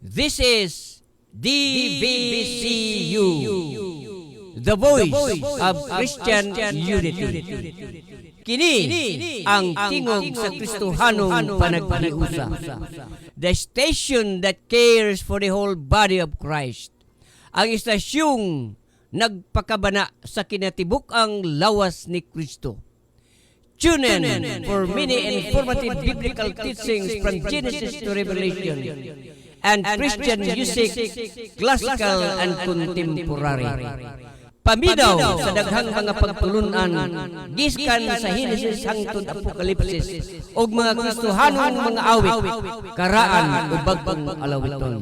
This is DVBCU, the voice of Christian unity. Kini ang tingog sa Kristohanong panaghiusa. The station that cares for the whole body of Christ. Ang istasyong nagpakabana sa kinatibuk-ang lawas ni Kristo. Tune in for many informative biblical teachings from Genesis to Revelation and Christian music, classical and contemporary. Pamidaw sa daghang mga pagtulunan giskan sa Genesis hangtod Apokalipsis ug mga Kristohanong mga awit karaan ug bagong alawiton.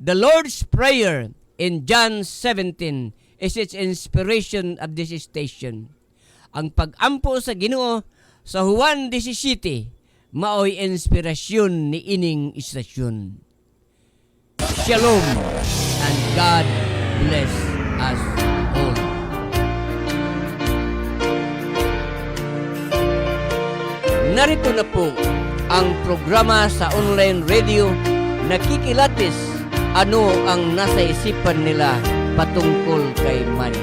The Lord's Prayer in John 17 is its inspiration of this station. Ang pag-ampo sa Ginoo sa Juan 17 maoy inspirasyon ni ining istasyon. Shalom and God bless us all. Narito na po ang programa sa online radio na kikilatis ano ang nasa isipan nila patungkol kay Manny.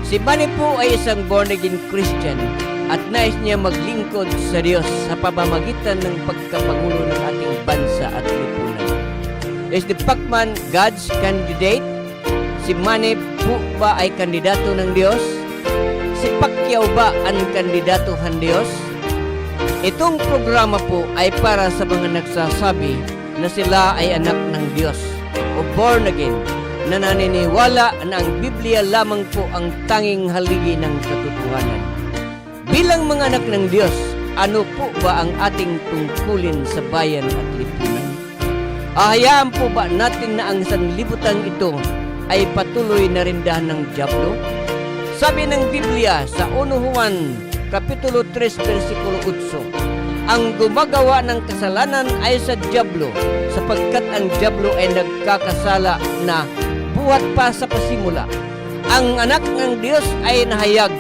Si Manny po ay isang born-again Christian at nais niya maglingkod sa Diyos sa pamamagitan ng pagkapangulo ng ating bansa at lipunan. Is the Pacman God's candidate? Si Manny po ba ay kandidato ng Diyos? Si Pacquiao ba ang kandidatuhan Diyos? Itong programa po ay para sa mga nagsasabi na sila ay anak ng Diyos o born again, na naniniwala na ang Biblia lamang po ang tanging haligi ng katotohanan. Bilang mga anak ng Diyos, ano po ba ang ating tungkulin sa bayan at lipunan? Ahayaan po ba natin na ang sanlibutan ito ay patuloy na rindahan ng dyablo? Sabi ng Biblia sa 1 Juan Kapitulo 3, versikulo 8, ang gumagawa ng kasalanan ay sa dyablo, sapagkat ang dyablo ay nagkakasala na buhat pa sa pasimula. Ang anak ng Diyos ay nahayag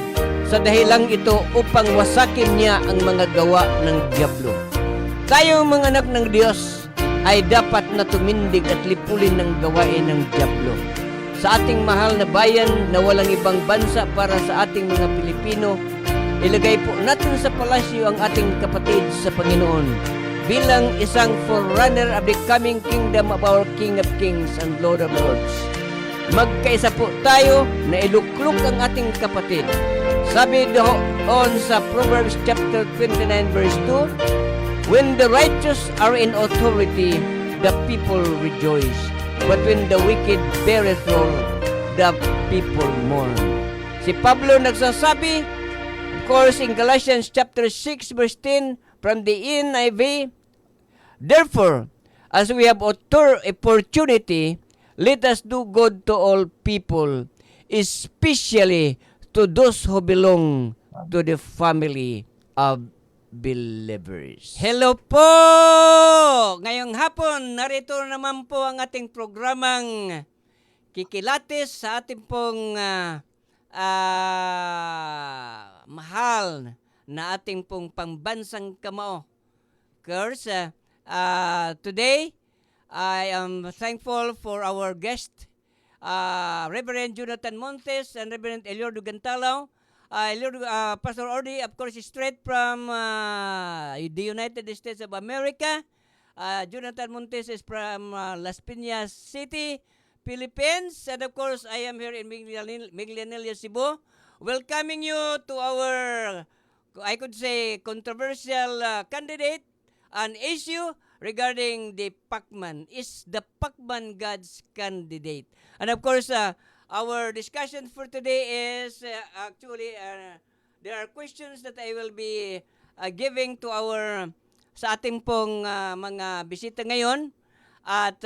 sa dahilang ito upang wasakin niya ang mga gawa ng dyablo. Tayong mga anak ng Diyos ay dapat na tumindig at lipulin ng gawain ng dyablo. Sa ating mahal na bayan na walang ibang bansa para sa ating mga Pilipino, ilagay po natin sa palasyo ang ating kapatid sa Panginoon bilang isang forerunner of the coming kingdom of our King of Kings and Lord of Lords. Magkaisa po tayo na iluklok ang ating kapatid. Sabi doon sa Proverbs chapter 29 verse 2, when the righteous are in authority, the people rejoice. But when the wicked beareth rule, the people mourn. Si Pablo nagsasabi, of course, in Galatians chapter 6 verse 10 from the NIV, therefore, as we have opportunity, let us do good to all people, especially to those who belong to the family of believers. Hello po! Ngayong hapon, narito naman po ang ating programang kikilatis sa ating pong mahal na ating pong pambansang kamao. Of course, today, I am thankful for our guest, Reverend Jonathan Montes and Reverend Eliordo Gantalao. Pastor Ordi, of course, is straight from the United States of America. Jonathan Montes is from Las Piñas City, Philippines. And of course, I am here in Miglianilla, Cebu, welcoming you to our, I could say, controversial candidate, an issue regarding the Pacman. Is the Pacman God's candidate? And of course, our discussion for today is actually there are questions that I will be giving to our sa ating pong mga bisita ngayon at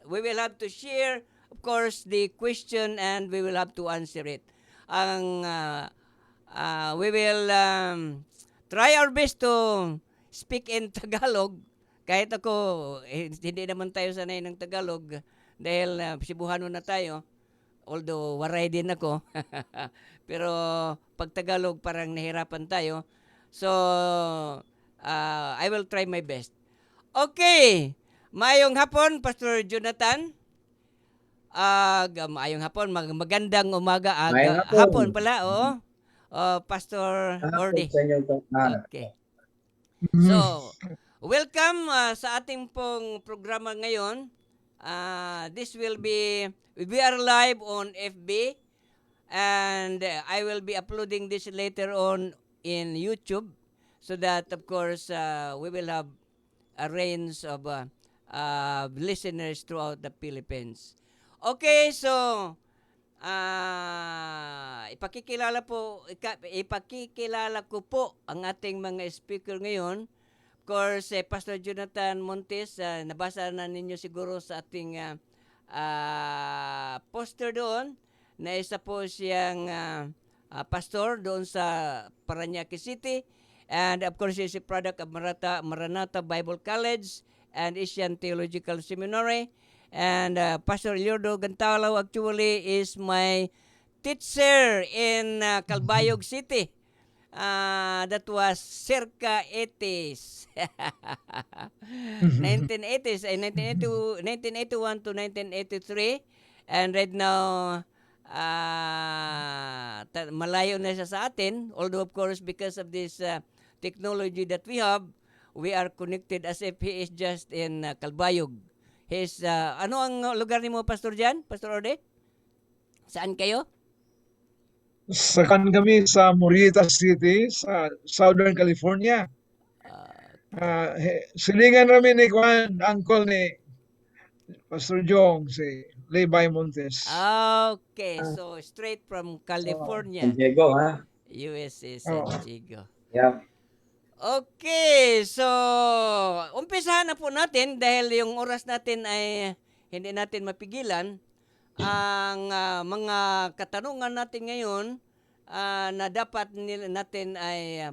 we will have to share, of course, the question and we will have to answer it. We will try our best to speak in Tagalog. Kahit ako, hindi naman tayo sanay ng Tagalog dahil Cebuano na tayo. Although, waray din ako. Pero, pag Tagalog, parang nahirapan tayo. So, I will try my best. Okay. Mayong hapon, Pastor Jonathan. Maayong hapon, magandang umaga, Ngayong hapon hapon. pala, oo. Pastor Hapon Ordi. sa inyong Okay. So, welcome sa ating pong programa ngayon. This will be, we are live on FB, and I will be uploading this later on in YouTube, so that of course we will have a range of listeners throughout the Philippines. Okay, so ipakikilala ko po ang ating mga speaker ngayon. Of course, Pastor Jonathan Montes, nabasa na ninyo siguro sa ating poster doon na isa po siyang pastor doon sa Parañaque City. And of course, he's a product of Maranatha Bible College and Asian Theological Seminary. And Pastor Leonardo Gantalaw actually is my teacher in Calbayog City. That was circa 80s. 1980s, 1981 to 1983. And right now, malayo na siya sa atin. Although of course, because of this technology that we are connected as if he is just in Calbayog. His, ano ang lugar ni mo, Pastor Jan? Pastor Orde? Saan kayo? Sakan kami sa Murrieta City, sa Southern California. Silingan namin ni Juan, uncle ni Pastor Jong, si Levi Montes. Okay, so straight from California. San Diego, ha? USA, San Diego. Yeah. Okay, so umpisahan na po natin dahil yung oras natin ay hindi natin mapigilan. Ang mga katanungan natin ngayon na dapat natin ay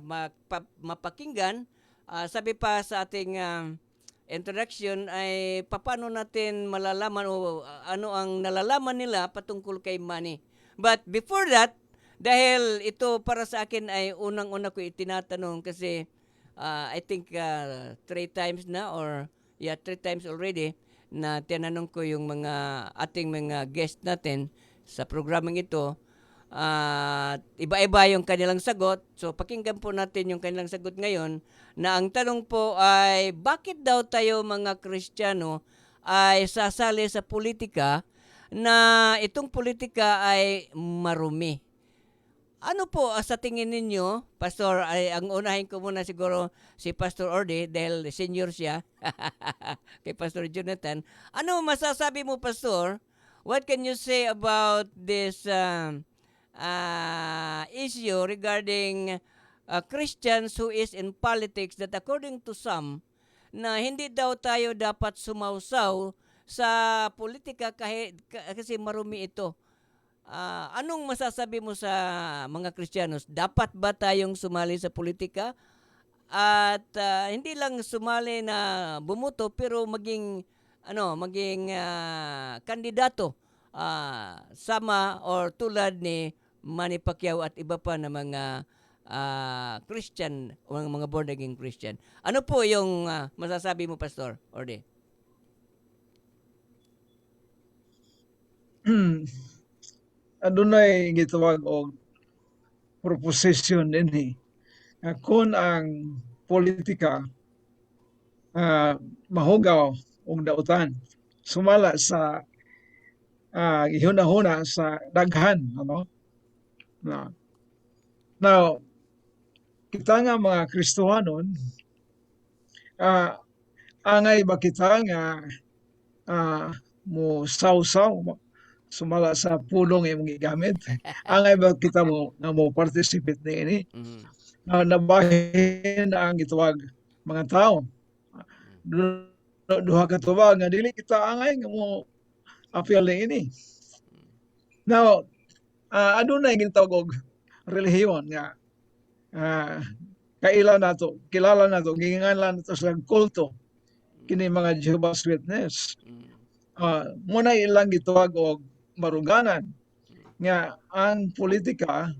mapakinggan. Sabi pa sa ating introduction ay paano natin malalaman o ano ang nalalaman nila patungkol kay money. But before that, dahil ito para sa akin ay unang-una ko itinatanong kasi I think 3 times na or 3 times already na tinanong ko yung mga ating mga guest natin sa programang ito. Iba-iba yung kanilang sagot. So pakinggan po natin yung kanilang sagot ngayon na ang tanong po ay bakit daw tayo mga Kristiyano ay sasali sa politika na itong politika ay marumi? Ano po sa tingin ninyo, Pastor, ay ang unahin ko muna siguro si Pastor Orde dahil senior siya kay Pastor Jonathan. Ano masasabi mo, Pastor? What can you say about this issue regarding Christians who is in politics that according to some na hindi daw tayo dapat sumausaw sa politika kasi marumi ito. Anong masasabi mo sa mga Kristiyanos? Dapat ba tayong sumali sa politika? At hindi lang sumali na bumuto pero maging kandidato sama or tulad ni Manny Pacquiao at iba pa na mga Christian o mga born again Christian. Ano po yung masasabi mo, Pastor Orde? Adunay gitawag og proposition dinhi. Kung ang politika mahugaw og dautan sumala sa ihuna-huna sa daghan, ano? Now, kita nga mga Kristohanon, angay ba kita nga mo sausaw sumala sa pulong yung gigamit. Angay ba kita mo participate na ini? Nabahin ang gitawag mga tao. Duha ka tubag nga dili kita angay nga mo appeal na ini. Now, adunay gitawag og relihiyon nga kilala nato, ginganlan nato sa kulto kini mga Jehovah's Witness. Muna ilang gitawag og maruganan nga ang politika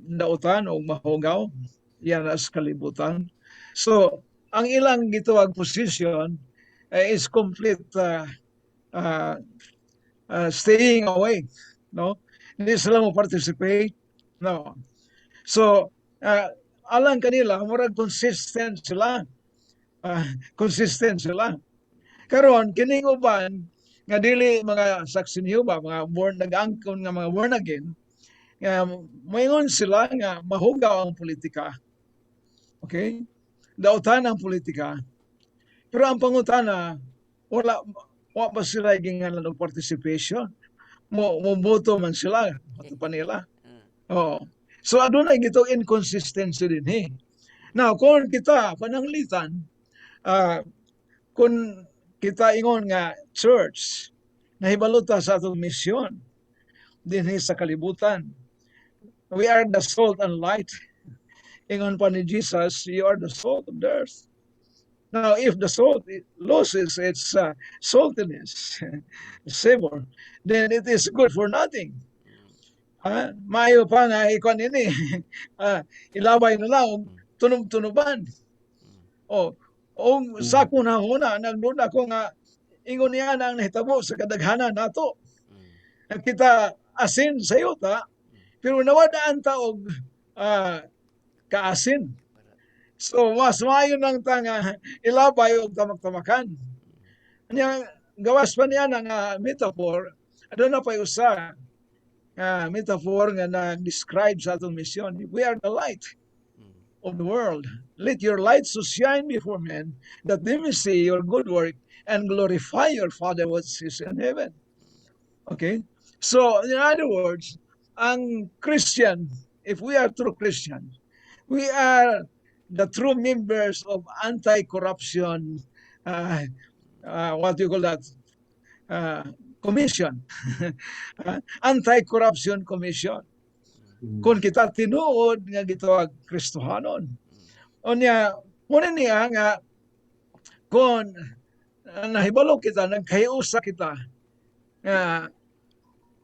dautan o mahugaw yan as kalibutan So, ang ilang gituwag position is complete uh, staying away, no? Hindi sila mo participate, no? So, alang kanila, murag consistent sila. Consistent sila. Karon kining uban nga dili mga saksi ni Jehova, mga nag-angkon nga mga born again, nga moingon sila nga mahugaw ang politika. Okay? Dautan ang politika. Pero ang pangutana, wala ba sila gingan ng participation? Moboto man sila, ato pa nila. Oh. So adunay gito inconsistency din Now, kung kita pananglitan, kung kita ingon nga church, nahibaluta sa atong misyon dinhi sa kalibutan. We are the salt and light. Ingon pa ni Jesus, you are the salt of the earth. Now, if the salt loses its saltiness, savor, then it is good for nothing. Maayo pa nga ikon ini, ilabay na lang, tunog-tunuban. O sa kunahuna, nagduna ko nga, ingon niya ang nahitabo sa kadaghanan nato. Kita asin sa yuta, pero nawadaan taog kaasin. So, mas maayo ng tanga ilabay o tamak-tamakan. Gawas pa niya ng metaphor, ano na pa usa metaphor nga nag-describe sa atong mission. We are the light of the world. Let your light so shine before men that they may see your good work and glorify your Father which is in heaven. Okay? So, in other words, ang Christian, if we are true Christians, we are the true members of anti-corruption, what do you call that? Commission. Anti-corruption commission. Kung kita tinuod nga gitawag Kristohanon. O niya, muna niya nga, kung nahibalo kita, nagkayusa kita,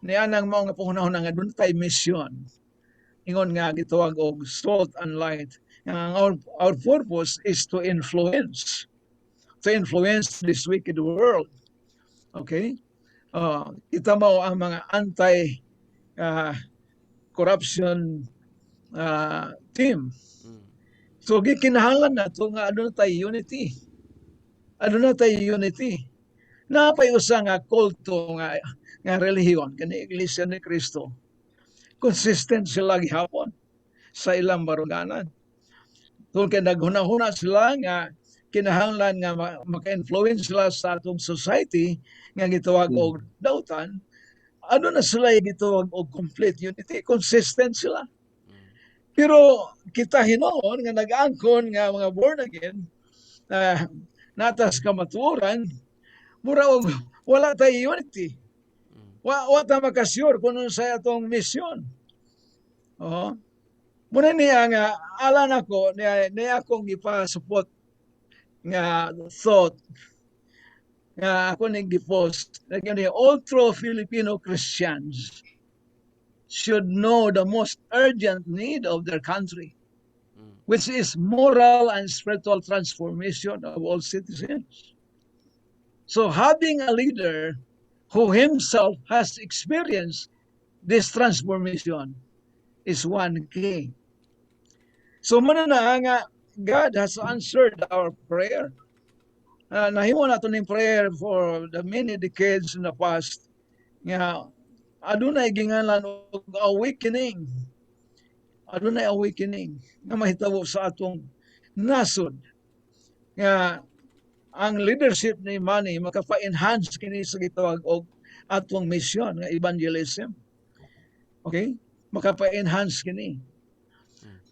niya nang mga pangunahon nga doon tayo mission. Ingon nga gitawag og salt and light. Our purpose is to influence this wicked world. Okay? Kita mo ang mga anti-corruption team. So, gikinahanglan na ito nga ano na tayo unity. Ano na tayo unity? Napayusa nga kulto nga relihiyon, kani Iglesia ni Cristo. Consistent sila gihapon sa ilang baruganan. Kung naghuna-huna sila nga kinahanglan nga maka-influence sila sa atong society nga gitawag og dautan, ano na sila gitawag og complete unity, consistent sila. Pero kita hinuon nga nag-angkon nga mga born again, natas kamatuoran, mura og wala tayo unity. Wa ta makasure kung ano sa atong mission. Muna niya nga, alam ako, niya akong ipasupot nga thought nga ako nag-post na all true Filipino Christians should know the most urgent need of their country, which is moral and spiritual transformation of all citizens. So having a leader who himself has experienced this transformation is one key. So muna na nga, God has answered our prayer. Nahimo nato ning prayer for the many decades in the past. Nga, adunay gingalan og awakening. Adunay awakening nga mahitabo sa atong nasod. Nga, ang leadership ni Manny makapa-enhance kini sa gitawag og atong mission nga evangelism. Okay? Makapa-enhance kini.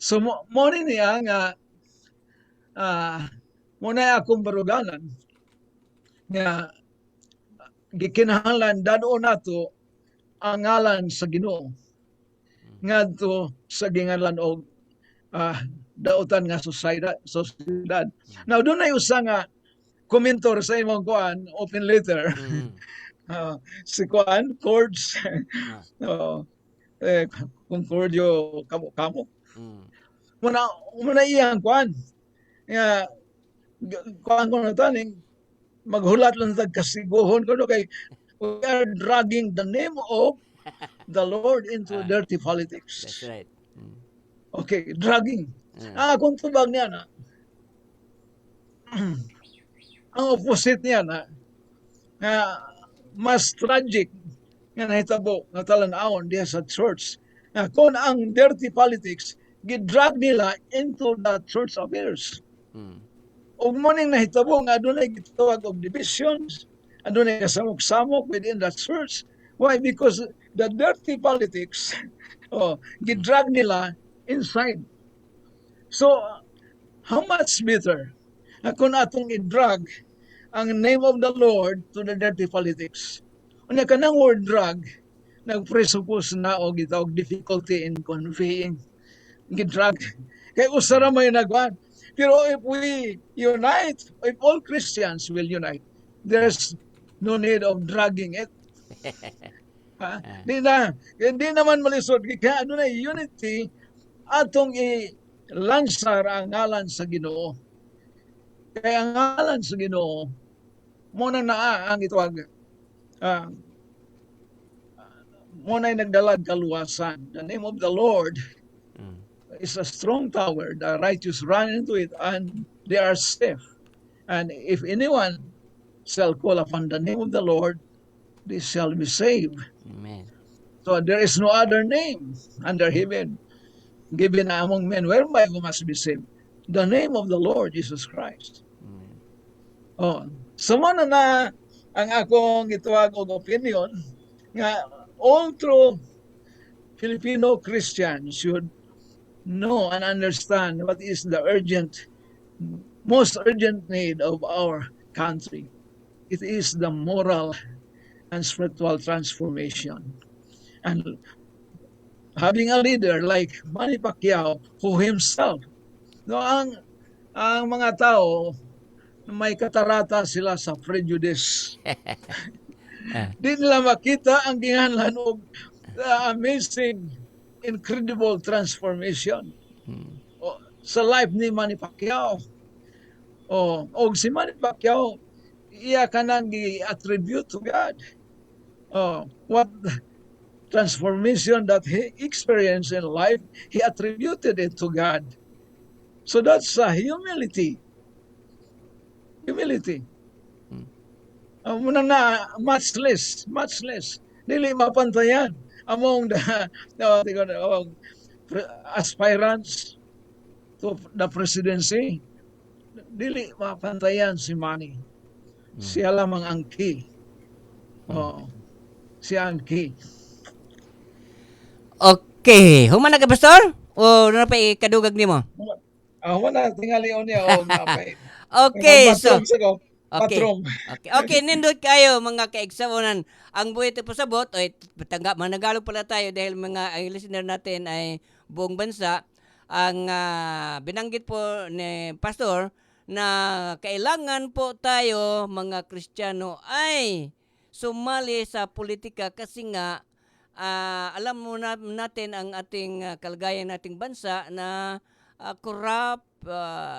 So mo niya nga muna akong baruganan nga gikinahanglan dadon nato ang ngalan sa Ginoo ngadto sa ginganlan og dautan nga sociedad. Now doon ay usa nga komentor sa imong kuan open letter. Si kuan chords concordio kamo. Muna iyang kuan Nga, kuhaan ko na taning, maghulat lang sa kasiguhon ko no, kay we are dragging the name of the Lord into Ah, dirty that's politics. right. Mm. Okay, dragging. Ah, Ang akong tubag niya na, ang opposite niya na, nga mas tragic nga nahitabo nga talan-awon diha sa church. Nga kung ang dirty politics gidrag nila into the church affairs. mm. Ug mo ning nahitabo nga adunay gitawag og divisions, adunay kasamok-samok within the church. Why? Because the dirty politics gidrag nila inside. So, how much better kung atong i-drag ang name of the Lord to the dirty politics? Unya kanang word drag, nag-presuppose na o gitawag difficulty in conveying gidrag. Kay usara may nagwan. Pero if we unite, if all Christians will unite, there's no need of dragging it. Ha? Ah, Di naman malisod. Kaya ano na unity, atong i-lansar ang ngalan sa Ginoo. Kaya ang ngalan sa Ginoo, muna na ang itawag, uh, muna nagdalag kaluwasan. The name of the Lord mm. is a strong tower. The righteous run into it and they are safe. And if anyone shall call upon the name of the Lord, they shall be saved. Amen. So there is no other name under heaven given among men whereby we must be saved. The name of the Lord Jesus Christ. Mm. Oh, so na ang akong ituwag og opinion nga all true Filipino Christians should know and understand what is the most urgent need of our country. It is the moral and spiritual transformation. And having a leader like Manny Pacquiao, who himself, no, ang mga tao, may katarata sila sa prejudice. Ah, Di nila makita ang ginganlan og amazing, incredible transformation mm. sa life ni Manny Pacquiao. Og si Manny Pacquiao, iya ka nang i-attribute to God. What transformation that he experienced in life, he attributed it to God. So that's humility. Humility. Mm. Muna na, much less. Dili mapantayan among the aspirants to the presidency. Dili mapantayan si Manny. Siya lamang ang key. Siya ang key. Okay, human na ka pastor? O na pa ikadugag nimo? Wala tingali niya o napay. Okay, so Patrom sa ko. okay. Patrom. Okay, nindot kayo mga kaigsawonan. Ang buhay ito pasabot ay patanggap managalog pala tayo dahil mga ang listener natin ay buong bansa. Ang binanggit po ni pastor na kailangan po tayo mga Kristiyano ay sumali sa politika kasi nga alam mo natin ang ating kalagayan nating bansa na corrupt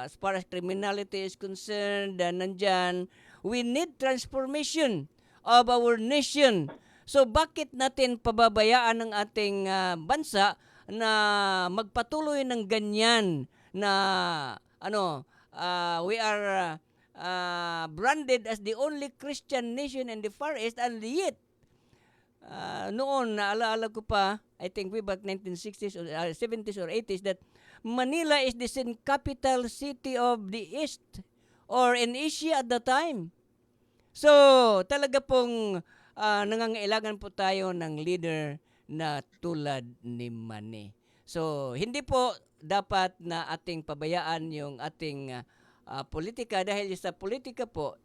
as far as criminality is concerned, nandyan, we need transformation of our nation. So bakit natin pababayaan ang ating bansa na magpatuloy ng ganyan na we are branded as the only Christian nation in the Far East, and yet noon, naalaala ko pa, I think way back 1960s or 70s or 80s, that Manila is the capital city of the East or in Asia at the time. So, talaga pong nangangailangan po tayo ng leader na tulad ni Manny. So, hindi po dapat na ating pabayaan yung ating politika dahil sa politika po,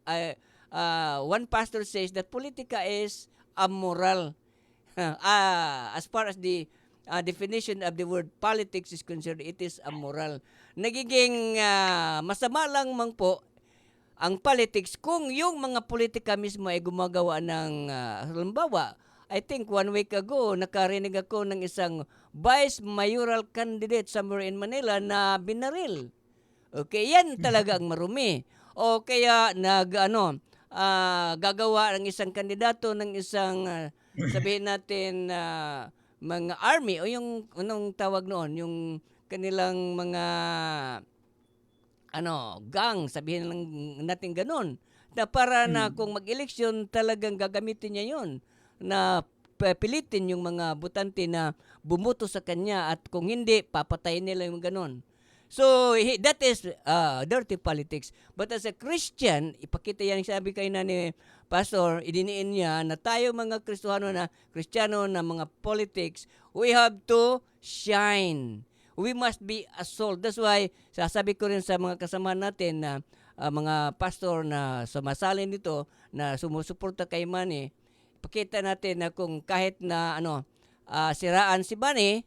one pastor says that politika is amoral. As far as the definition of the word politics is concerned, it is amoral. Nagiging masama lang man po ang politics kung yung mga politika mismo ay gumagawa ng halimbawa, I think 1 week ago nakarinig ako ng isang vice mayoral candidate somewhere in Manila na binaril. Okay, yan talaga ang marumi. O kaya gagawa ng isang kandidato ng isang sabihin natin mga army o yung anong tawag noon, yung kanilang mga gang, sabihin lang natin ganun. Na para na kung mag-eleksyon, talagang gagamitin niya yun. Na pilitin yung mga butante na bumoto sa kanya at kung hindi, papatayin nila yung ganun. So, that is dirty politics. But as a Christian, ipakita yan, sabi kayo na ni Pastor, idiniin niya na tayo mga Kristiyano na mga politics, we have to shine. We must be a salt. That's why, sasabi ko rin sa mga kasamahan natin na mga pastor na sumasali nito, na sumusuporta kay Manny, pakita natin na kung kahit na siraan si Manny,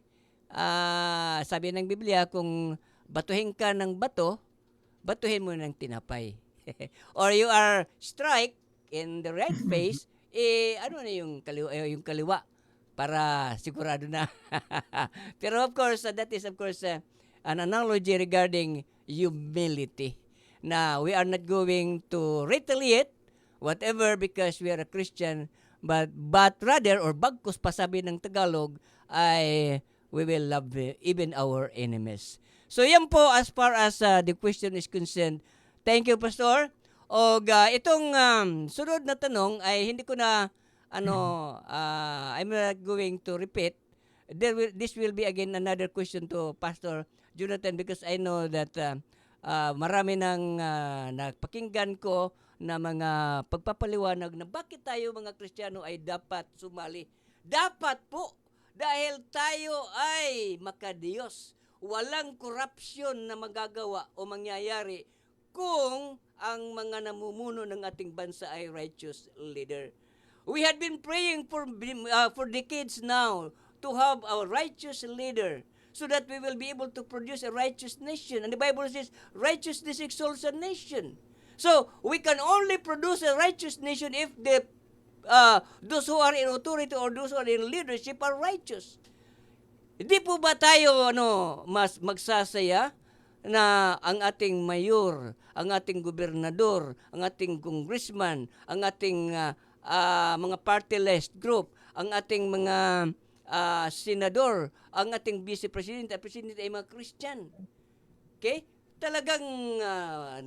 sabi ng Biblia, kung batuhin ka ng bato, batuhin mo ng tinapay. Or you are strike in the right face, yung kaliwa para sigurado na. Pero of course, that is of course an analogy regarding humility. Na we are not going to retaliate whatever because we are a Christian, but rather, or bagkus pa sabi ng Tagalog, ay we will love even our enemies. So yan po as far as the question is concerned. Thank you, Pastor. O itong sunod na tanong ay hindi ko na I'm not going to repeat. This will be again another question to Pastor Jonathan because I know that marami nang napakinggan ko na mga pagpapaliwanag na bakit tayo mga Kristiyano ay dapat sumali. Dapat po dahil tayo ay makadiyos. Walang korupsyon na magagawa o mangyayari kung ang mga namumuno ng ating bansa ay righteous leader. We had been praying for decades now to have a righteous leader so that we will be able to produce a righteous nation. And the Bible says, righteousness exalts a nation. So, we can only produce a righteous nation if those who are in authority or those who are in leadership are righteous. Hindi po ba tayo mas magsasaya na ang ating mayor, ang ating gobernador, ang ating congressman, ang ating mga party list group, ang ating mga senador, ang ating vice president at president ay mga Christian. Okay? Talagang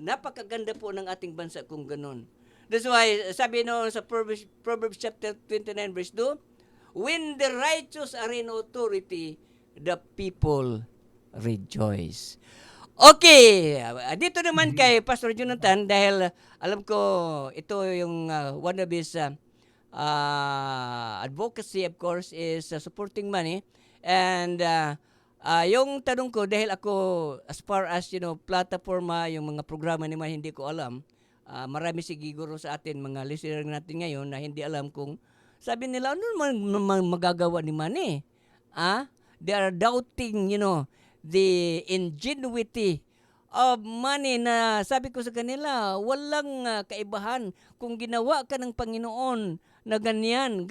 napakaganda po ng ating bansa kung ganun. That's why sabi sa Proverbs chapter 29 verse 2, when the righteous are in authority, the people rejoice. Okay, dito naman kay Pastor Jonathan dahil alam ko ito yung one of his advocacy of course is supporting money and yung tanong ko dahil ako as far as plataforma yung mga programa ni Man hindi ko alam. Marami siguro sa atin mga listener natin ngayon na hindi alam kung sabi nila ano naman magagawa ni Manny. They are doubting, the ingenuity of Manny na sabi ko sa kanila, walang kaibahan kung ginawa ka ng Panginoon na ganyan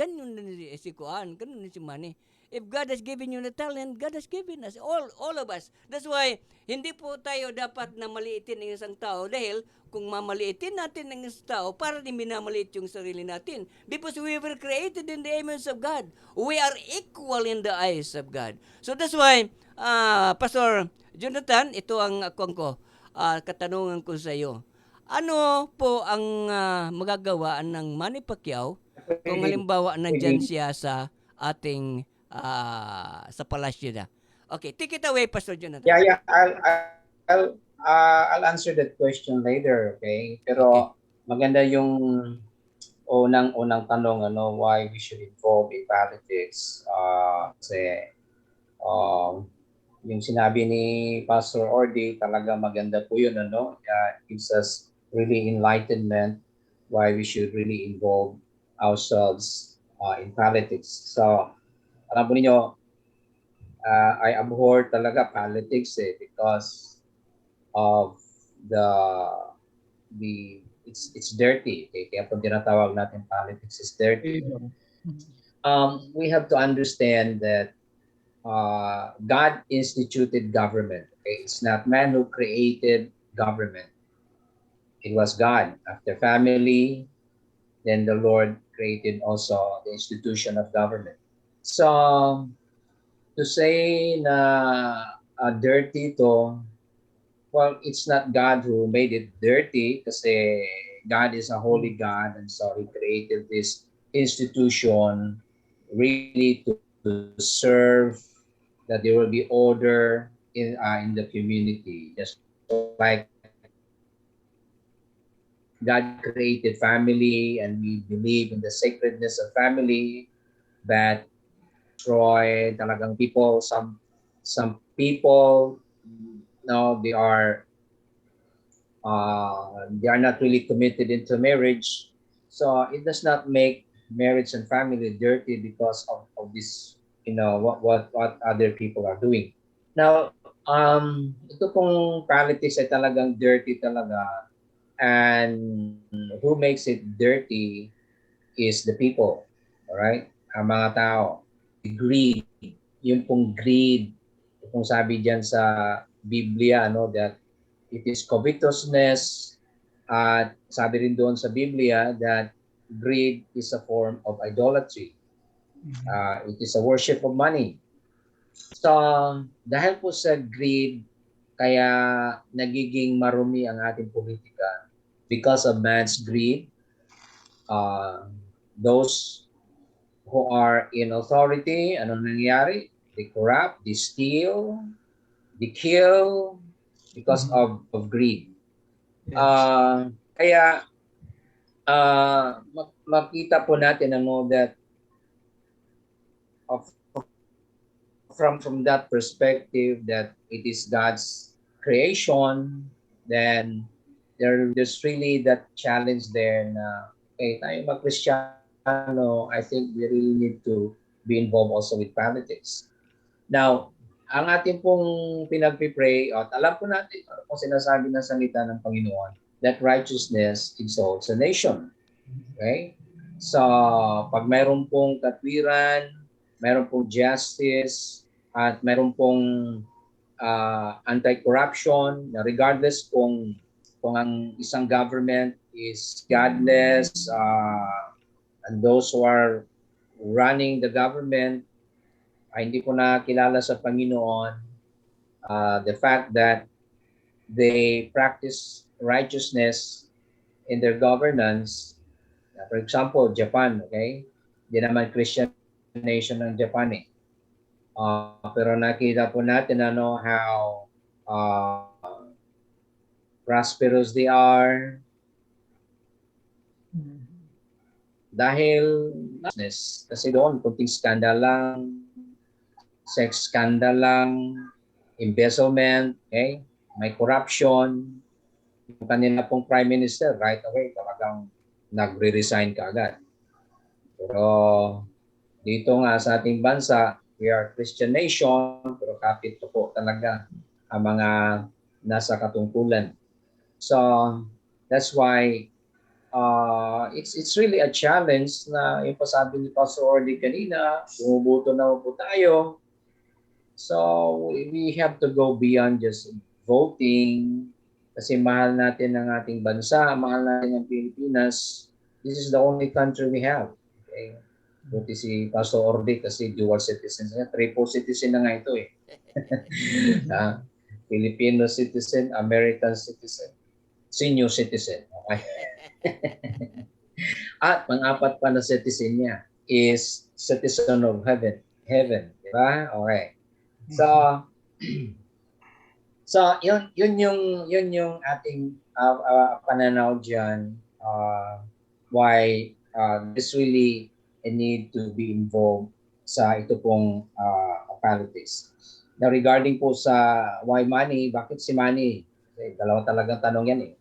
si Kuan, ganyan si Manny. If God has given you the talent, God has given us, all of us. That's why, hindi po tayo dapat na maliitin ng isang tao dahil kung mamaliitin natin ng isang tao, para din minamaliit yung sarili natin. Because we were created in the image of God. We are equal in the eyes of God. So that's why, Pastor Jonathan, ito ang katanungan ko sa iyo. Ano po ang magagawa ng Manny Pacquiao kung halimbawa nandyan siya sa ating sa palasyo na? Okay, take it away, Pastor Jonathan. Yeah. I'll answer that question later, okay? Pero maganda yung unang tanong, why we should involve in politics. Kasi yung sinabi ni Pastor Ordi, talaga maganda po yun, gives us really enlightenment why we should really involve ourselves in politics. So, alam po ninyo, I abhor talaga politics because of it's dirty. Okay? Kaya po tinatawag natin politics is dirty. We have to understand that God instituted government. Okay? It's not man who created government. It was God. After family, then the Lord created also the institution of government. So, to say na dirty to, well, it's not God who made it dirty kasi God is a holy God, and so He created this institution really to serve, that there will be order in the community. Just like God created family, and we believe in the sacredness of family, but Troy, talagang people, some people, no, they are not really committed into marriage. So it does not make marriage and family dirty because of this, what other people are doing. Now, ito pong politics ay talagang dirty talaga, and who makes it dirty is the people, all right? Ang mga tao. Greed, yung pong greed, kung sabi diyan sa Biblia, no, that it is covetousness, at sabi rin doon sa Biblia that greed is a form of idolatry. It is a worship of money. So, dahil po sa greed, kaya nagiging marumi ang ating politika. Because of man's greed, those who are in authority, ano nangyayari? They corrupt, they steal, they kill because of greed. Kaya makita po natin that from that perspective that it is God's creation, then there's really that challenge there na tayo mag-Kristiyano, I think we really need to be involved also with politics. Now, ang ating pong pinagpipray, at alam po natin, ano pong sinasabi ng salita ng Panginoon, that righteousness exalts a nation. Okay? So, pag mayroon pong katwiran, mayroon pong justice, at mayroon pong anti-corruption, regardless kung ang isang government is godless, and those who are running the government ay hindi ko na kilala sa Panginoon, the fact that they practice righteousness in their governance. For example, Japan, okay? Hindi naman Christian nation ng Japan eh. Pero nakita po natin how prosperous they are dahil business. Kasi doon, kunting scandal lang, sex scandal lang, embezzlement, okay? May corruption. Yung kanila pong Prime Minister, right away, talagang nagre-resign kaagad. Pero dito nga sa ating bansa, we are Christian nation, pero kapit po talaga ang mga nasa katungkulan. So, that's why it's really a challenge na yung pasabi ni Pastor Orly kanina, bumubuto na po tayo. So, we have to go beyond just voting kasi mahal natin ang ating bansa, mahal natin ang Pilipinas. This is the only country we have. Okay? Buti si Pastor Orly kasi dual citizen. Triple citizen na nga ito eh. Filipino citizen, American citizen, senior citizen. Okay? At pang-apat pa na citizen niya is citizen of heaven. Heaven, di ba? Okay. So yun yung ating pananaw diyan, why there's really a need to be involved sa ito pong politics. Now regarding po sa why money, bakit si money? Okay, dalawa talagang tanong yan eh.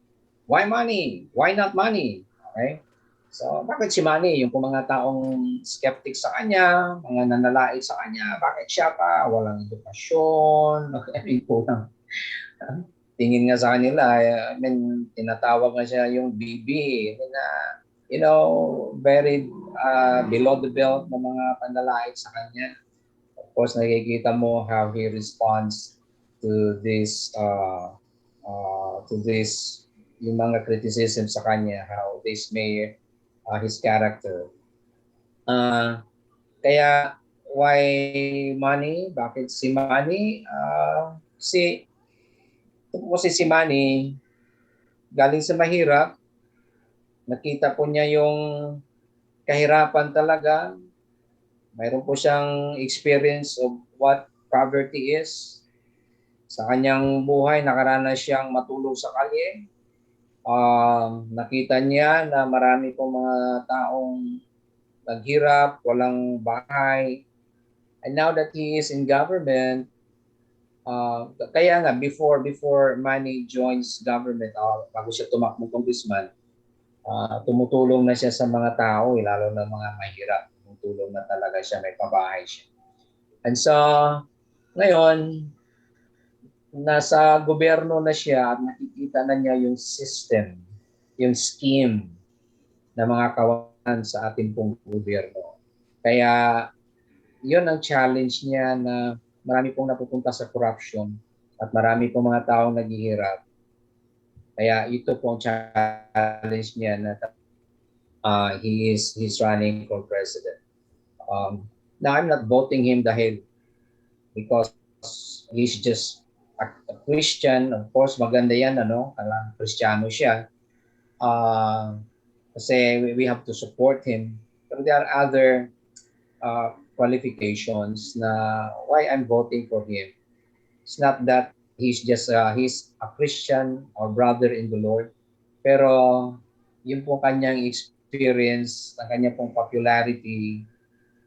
Why money? Why not money? Okay? So, bakit si Manny? Yung mga taong skeptic sa kanya, mga nanalait sa kanya, bakit siya pa? Walang edukasyon. Okay, lang. Tingin nga sa kanila, tinatawag nga siya yung BB. Very below the belt na mga panlalait sa kanya. Of course, nakikita mo how he responds to this to this, yung mga criticism sa kanya, how they smear his character. Kaya why Manny? Bakit si Manny? Si Manny galing sa mahirap, nakita po niya yung kahirapan talaga. Mayroon po siyang experience of what poverty is. Sa kanyang buhay, nakaranas siyang matulog sa kalye. Nakita niya na marami pong mga taong naghirap, walang bahay. And now that he is in government, kaya nga before Manny joins government, bago siya tumakbong congressman, tumutulong na siya sa mga tao, lalo na mga mahirap. Tumutulong na talaga siya, may pabahay siya. And so, ngayon, nasa gobyerno na siya at nakikita na niya yung system, yung scheme ng mga kawalan sa ating pong gobyerno. Kaya, yun ang challenge niya na marami pong napupunta sa corruption at marami pong mga taong naghihirap. Kaya ito po ang challenge niya na he's running for president. Now, I'm not voting him dahil because he's just a Christian. Of course, maganda yan, Kailangan Kristiyano siya. Kasi we have to support him. But there are other qualifications na why I'm voting for him. It's not that he's just he's a Christian or brother in the Lord, pero yung po kanyang experience, ang kanyang pong popularity,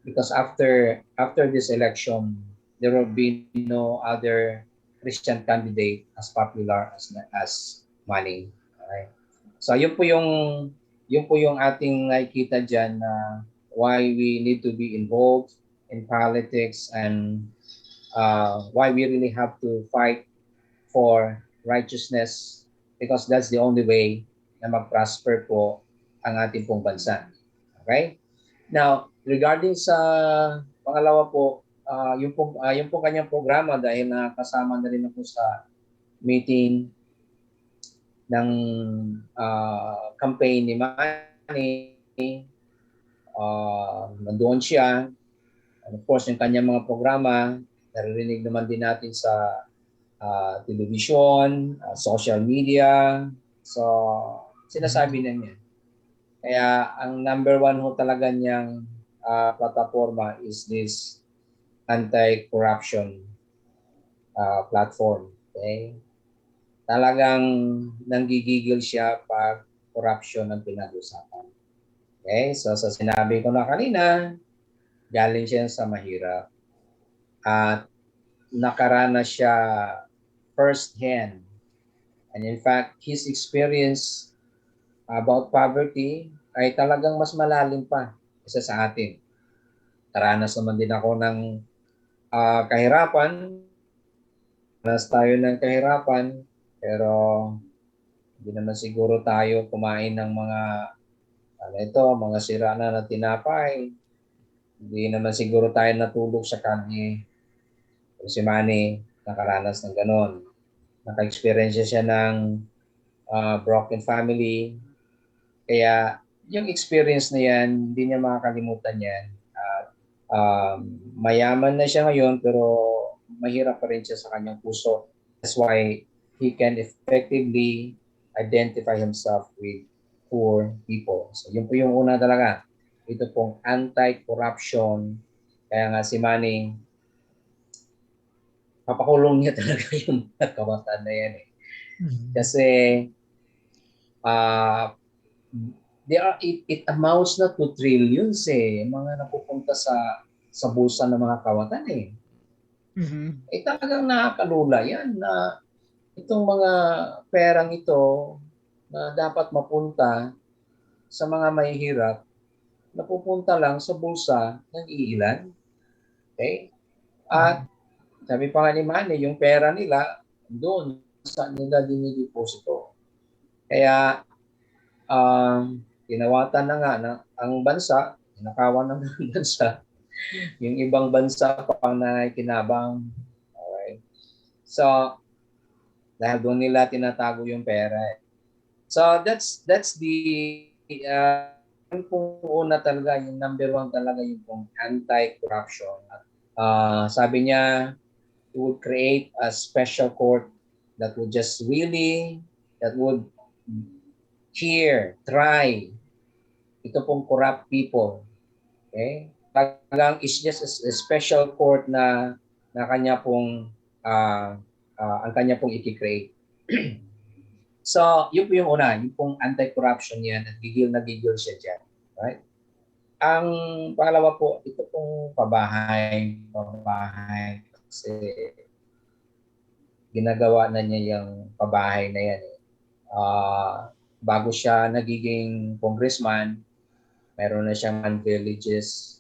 because after this election, there will be no other Christian candidate as popular as Manny. Okay? So yun po yung ating nakikita diyan na why we need to be involved in politics and why we really have to fight for righteousness, because that's the only way na mag-prosper po ang ating pong bansa. Okay? Now, regarding sa pangalawa po, yung po kanyang programa, dahil nakasama na rin ako sa meeting ng campaign ni Manny, nandoon siya. And of course, yung kanyang mga programa, naririnig naman din natin sa television, social media. So, sinasabi na niya. Kaya ang number one ho talaga niyang plataforma is this anti-corruption platform. Okay? Talagang nanggigigil siya pag corruption ang pinag-usapan. Okay? So, sa sinabi ko na kanina, galing siya sa mahirap. At nakaranas siya first hand. And in fact, his experience about poverty ay talagang mas malalim pa isa sa atin. Naranas naman din ako ng kahirapan. Naranas tayo ng kahirapan, pero hindi naman siguro tayo kumain ng mga mga sira na tinapay. Hindi naman siguro tayo natulog sa kanya. Si Manny nakaranas ng ganon. Naka-experience siya ng broken family. Kaya yung experience na yan, hindi niya makakalimutan yan. Mayaman na siya ngayon, pero mahirap pa rin siya sa kanyang puso. That's why he can effectively identify himself with poor people. So yun po yung una talaga. Ito pong anti-corruption. Kaya nga si Manny, papakulong niya talaga yung kawatan na yan eh. Kasi it amounts na to trillions eh, mga napupunta sa bulsa ng mga kawatan eh. Talagang nakakalula yan na itong mga perang ito na dapat mapunta sa mga mahihirap, napupunta lang sa bulsa ng iilan. Okay? At sabi pa nga ni Manny, yung pera nila doon sa nila dinideposito. Kaya tinawatan na nga ang bansa, nakawan ng bansa, yung ibang bansa pang nakikinabang. Alright. So, Dahil doon nila tinatago yung pera. So that's the yung pong una talaga, yung number one talaga yung pong anti-corruption. Sabi niya, it would create a special court that would just really, that would try ito pong corrupt people. Okay? Talagang is just a special court na kanya pong ang kanya pong i-create. So, yun po yung una, yung pong anti-corruption yan, at gigil na gigil siya dyan. Right? Ang pangalawa po, ito pong pabahay kasi ginagawa na niya yung pabahay na yan. Bago siya nagiging congressman, meron na siyang villages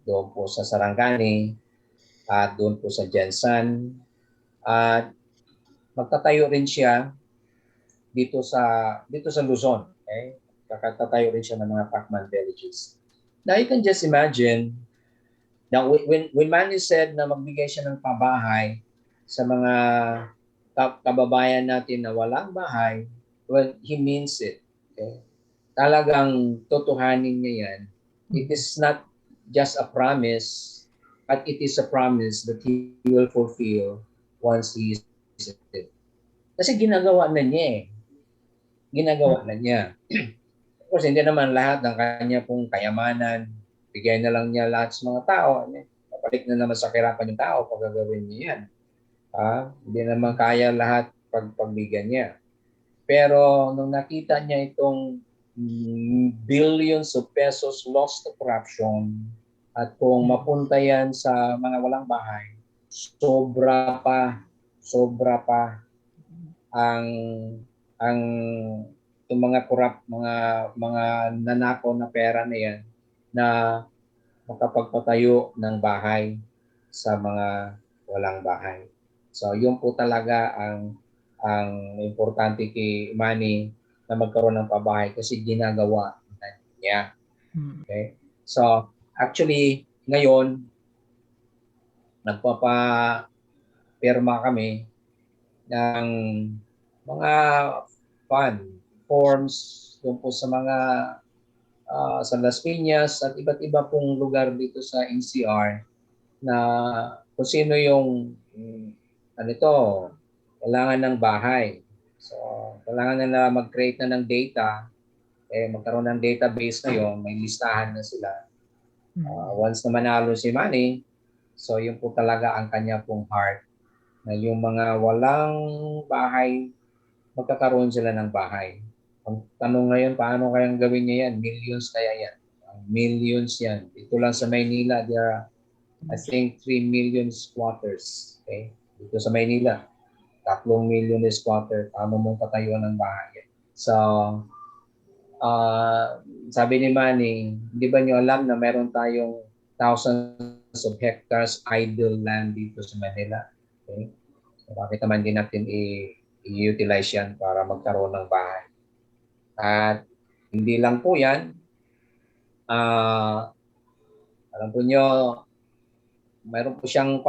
doon po sa Sarangani at doon po sa Jensan. At magtatayo rin siya dito sa Luzon. Okay? Kakatatayo rin siya ng mga Pacman villages. Now you can just imagine now when Manny said na magbigay siya ng pabahay sa mga kababayan natin na walang bahay, well, he means it. Okay? Talagang totohanin niya yan. It is not just a promise, but it is a promise that he will fulfill once he is elected. Kasi ginagawa na niya eh. Ginagawa na niya. Of course, hindi naman lahat ng kanya pong kayamanan, bigay na lang niya lahat sa mga tao. Kapalik na naman sa kahirapan yung tao pag gagawin niya yan. Hindi naman kaya lahat pagbigyan niya. Pero nung nakita niya itong billions of pesos lost to corruption at kung mapunta yan sa mga walang bahay, sobra pa ang yung mga corrupt, mga nanakaw na pera na yan na makapagpatayo ng bahay sa mga walang bahay. So yun po talaga ang importante kay Manny na magkaroon ng pabahay kasi ginagawa niya. Okay? So actually ngayon nagpapapirma kami ng mga forms doon po sa mga sa Las Piñas at iba't iba pong lugar dito sa NCR na kung sino yung kailangan ng bahay. So, kailangan na mag-create na ng data, magkaroon ng database na yon, may listahan na sila. Once na manalo si Manny, so yun po talaga ang kanya pong heart na yung mga walang bahay, magkakaroon sila ng bahay. Ang tanong ngayon, paano kayang gawin niya yan? Millions kaya yan. Millions yan. Ito lang sa Maynila, there are, I think, 3 million squatters. Okay? Dito sa Maynila, 3 million squatter. Paano mong patayuan ng bahay? So, sabi ni Manny, di ba niyo alam na meron tayong thousands of hectares idle land dito sa Manila? Okay? So, bakit naman din natin i-utilize yan para magkaroon ng bahay? At hindi lang po yan. Alam po nyo, mayroon po siyang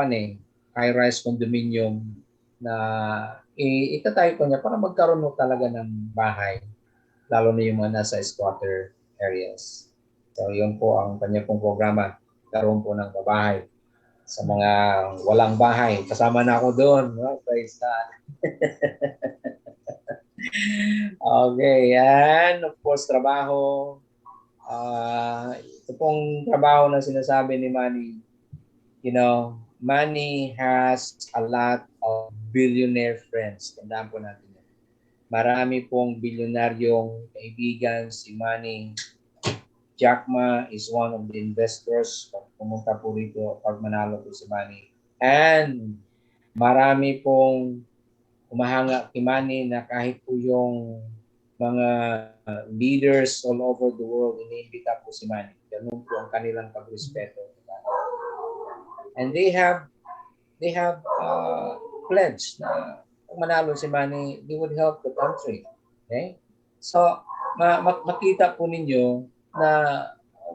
high-rise condominium na itatayo ko niya para magkaroon mo talaga ng bahay, lalo na yung mga nasa squatter areas. So yun po ang kanya pong programa, karoon po ng bahay sa mga walang bahay. Kasama na ako doon. No? Praise God. Okay, yan. Of course, trabaho. Ito pong trabaho na sinasabi ni Manny, Manny has a lot of billionaire friends. Tandaan po natin yan. Marami pong bilyonaryong kaibigan si Manny. Jack Ma is one of the investors. Pumunta po rito pag manalo po si Manny. And marami pong umahanga kay Manny na kahit po yung mga leaders all over the world, iniimbita po si Manny. Ganun po ang kanilang pagrespeto. And they have pledged na kung manalo si Manny, they would help the country. Okay? So, makita po ninyo na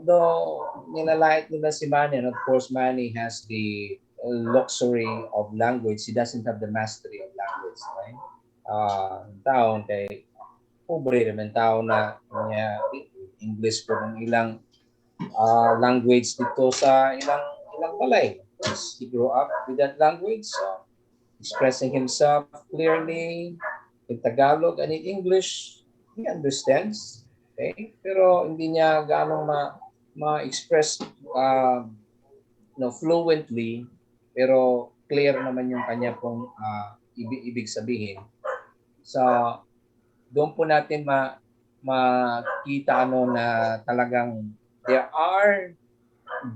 though nilalait nila si Manny, and of course Manny has the luxury of language, he doesn't have the mastery of language, right? taon kay pobre naman tao na niya English po ng ilang language dito sa ilang balay. He grew up with that language, expressing himself clearly in Tagalog and in English. He understands, okay? Pero hindi niya gaano ma-express fluently, pero clear naman yung kanya pong ibig sabihin. So, doon po natin makita na talagang there are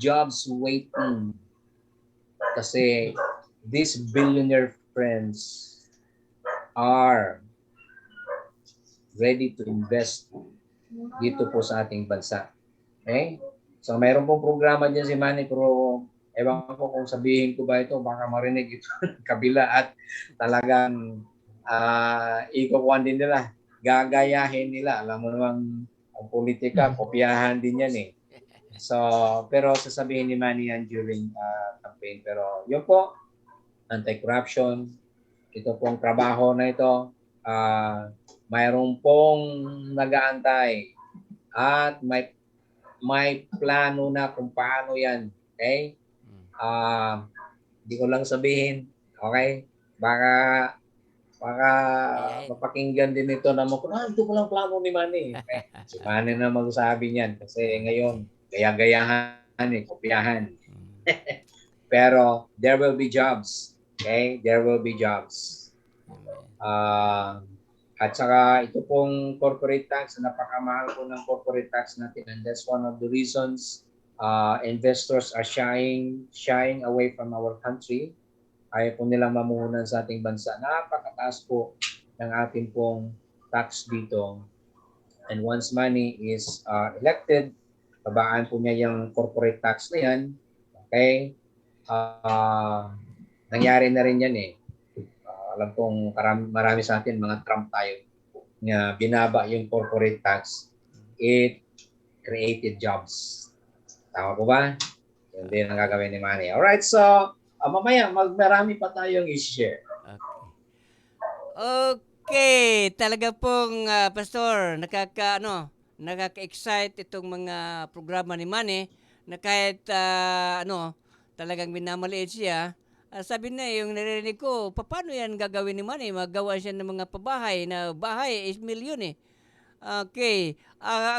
jobs waiting kasi these billionaire friends are ready to invest dito po sa ating bansa. Okay? So mayroon pong programa dyan si Manny, pero ewan ko kung sabihin ko ba ito, baka marinig ito kabila at talagang ikukuhan din nila, gagayahin nila. Alam mo namang ang politika, kopyahan din yan eh. So, pero sasabihin ni Manny yan during campaign. Pero yun po, anti-corruption, ito pong trabaho na ito, mayroon pong nag-aantay at may plano na kung paano yan. Okay? Hindi ko lang sabihin. Okay? Baka mapakinggan din ito na ito po lang plano ni Manny. Okay? Si Manny na magsasabi niyan kasi ngayon, gaya-gayahan kopyahan. Pero there will be jobs. Okay? There will be jobs. At saka ito pong corporate tax, napakamahal po ng corporate tax natin, and that's one of the reasons investors are shying away from our country. Ayaw po nilang mamuhunan sa ating bansa. Napakataas po ng ating pong tax dito. And once Manny is elected, babaan po niya yung corporate tax na yan. Okay? Nangyari na rin yan eh. Alam kong marami sa atin, mga Trump tayo, na binaba yung corporate tax. It created jobs. Tama po ba? Yun din ang gagawin ni Manny. Alright, so mamaya marami pa tayong i-share. Okay, talaga pong Pastor, nakaka-excite itong mga programa ni Manny na kahit talagang minamaliit siya. Sabi na yung narinig ko, paano yan gagawin ni Manny? Magawa siya ng mga pabahay na bahay is milyon eh. Okay.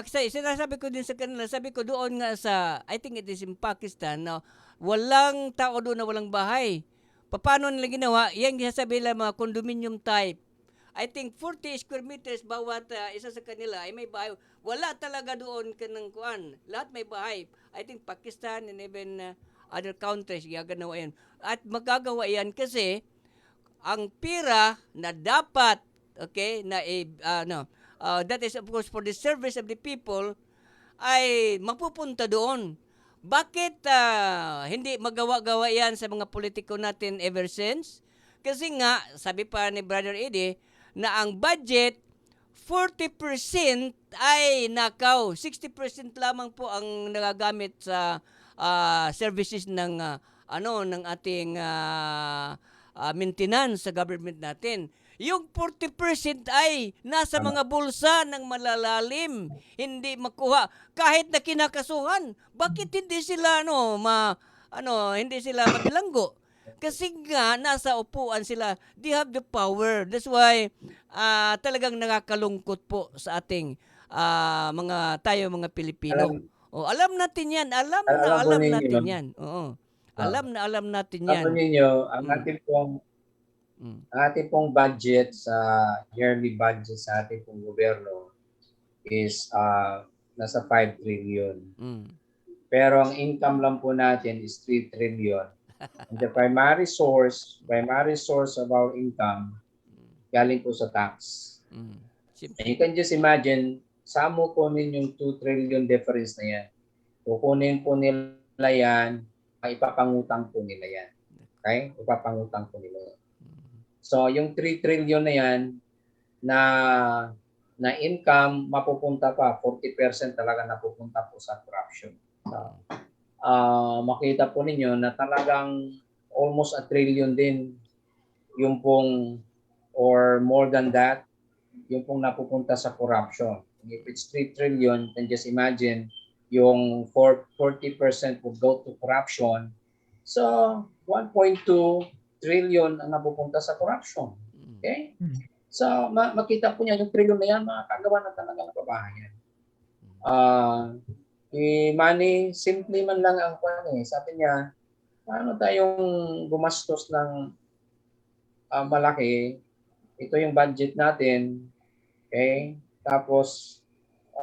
Sinasabi ko din sa kanila, sabi ko doon nga sa, I think it is in Pakistan, na walang tao doon na walang bahay. Paano nila ginawa? Yan sasabi nila mga condominium type. I think 40 square meters bawat isa sa kanila ay may bahay. Wala talaga doon kanang kuan. Lahat may bahay. I think Pakistan and even other countries gaganawa yan. At magagawa yan kasi ang pira na dapat, okay, that is of course for the service of the people, ay mapupunta doon. Bakit hindi magawa-gawa yan sa mga politiko natin ever since? Kasi nga, sabi pa ni Brother Eddie, na ang budget, 40% ay nakaw. 60% lamang po ang nagagamit sa services ng ating maintenance sa government natin. Yung 40% ay nasa mga bulsa ng malalalim, hindi makuha kahit na kinakasuhan. Bakit hindi sila hindi sila mabilanggo? Kasi nga nasa upuan sila. They have the power. That's why talagang nakakalungkot po sa ating mga Pilipino. Alam natin 'yan. Alam natin 'yan. Oo. Alam natin 'yan. Alam niyo, ang ating pong budget sa yearly budget sa ating pong gobyerno is nasa 5 trillion. Pero ang income lang po natin is 3 trillion. And the primary source of our income galing po sa tax. And you can just imagine, saan mo kunin yung 2 trillion difference na yan? Kukunin po nila yan, ipapangutang po nila yan. Okay? Ipapangutang po nila yan. So, yung 3 trillion na yan, na income, mapupunta pa, 40% talaga napupunta po sa corruption. So, makita po ninyo na talagang almost 1 trillion din yung pong or more than that, yung pong napupunta sa corruption. If it's 3 trillion, then just imagine yung 40% will go to corruption. So, 1.2 trillion ang napupunta sa corruption. Okay? So, makita po niya yung trillion na yan, makakagawa na talaga ng kabahayan. Money, simple man lang ang sabi niya, paano tayong gumastos ng malaki? Ito yung budget natin. Okay? Tapos,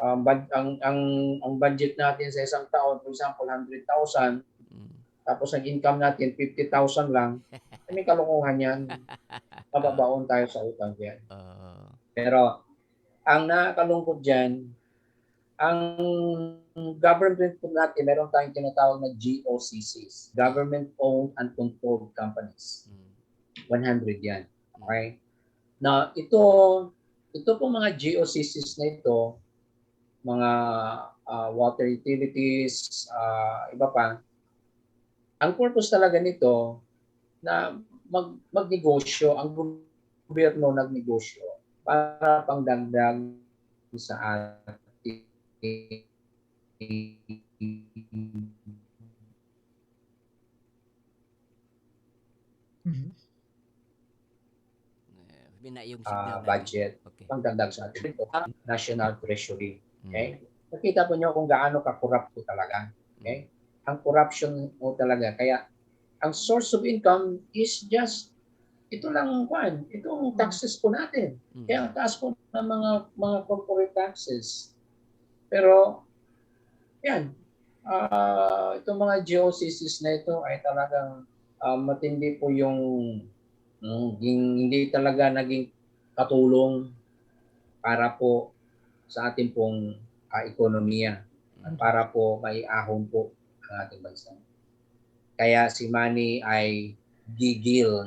ang budget natin sa isang taon, for example, 100,000, tapos ang income natin, 50,000 lang, may kalokohan yan. Mababaon tayo sa utang yan. Pero, ang nakakalungkot dyan, ang government po natin, meron tayong tinatawag na GOCCs, Government-Owned and Controlled Companies. 100 yan. Okay? Na ito po mga GOCCs na ito, mga water utilities, iba pa, ang purpose talaga nito na magnegosyo, ang gobyerno nagnegosyo para pangdagdag sa ating Yung signal budget, Okay. pangdagdag sa ating national treasury. Okay? Nakita po niyo kung gaano ka-corrupt po talaga. Okay? Ang corruption po talaga. Kaya, ang source of income is just, ito lang, itong taxes po natin. Kaya ang taas po ng mga corporate taxes. Pero, yan, itong mga GOCCs na ito ay talagang matindi po yung hindi talaga naging katulong para po sa ating pong ekonomiya at para po maiahon po ang ating bansa. Kaya si Manny ay gigil.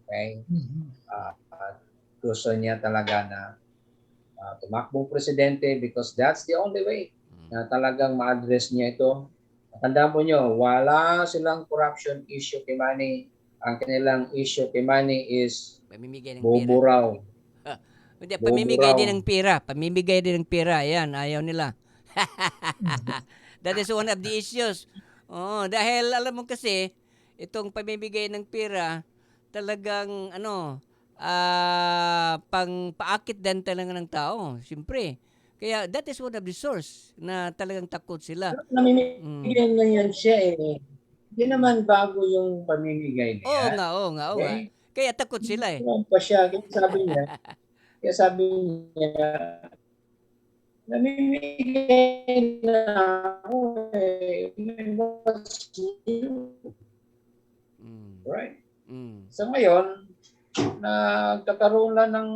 Okay? Gusto niya talaga na tumakbong presidente because that's the only way na talagang ma-address niya ito. Tandaan po nyo, wala silang corruption issue kay Manny. Ang kanilang issue kay Manny is Pamimigay ng bobo pera. raw. Hindi, pamimigay din ng pera. Pamimigay din ng pera. Yan, ayaw nila. That is one of the issues. Dahil alam mo kasi, itong pamimigay ng pera, talagang pang paakit din talaga ng tao. Siyempre. Kaya that is one of the source na talagang takot sila. Namimigay na yan siya eh. Hindi naman bago yung pamimigay niya. Oo nga. Kaya takot sila eh. Pa siya, kaya sabi niya, namimigay na ako eh. What's new? Right? So ngayon, nagkakaroon lang ng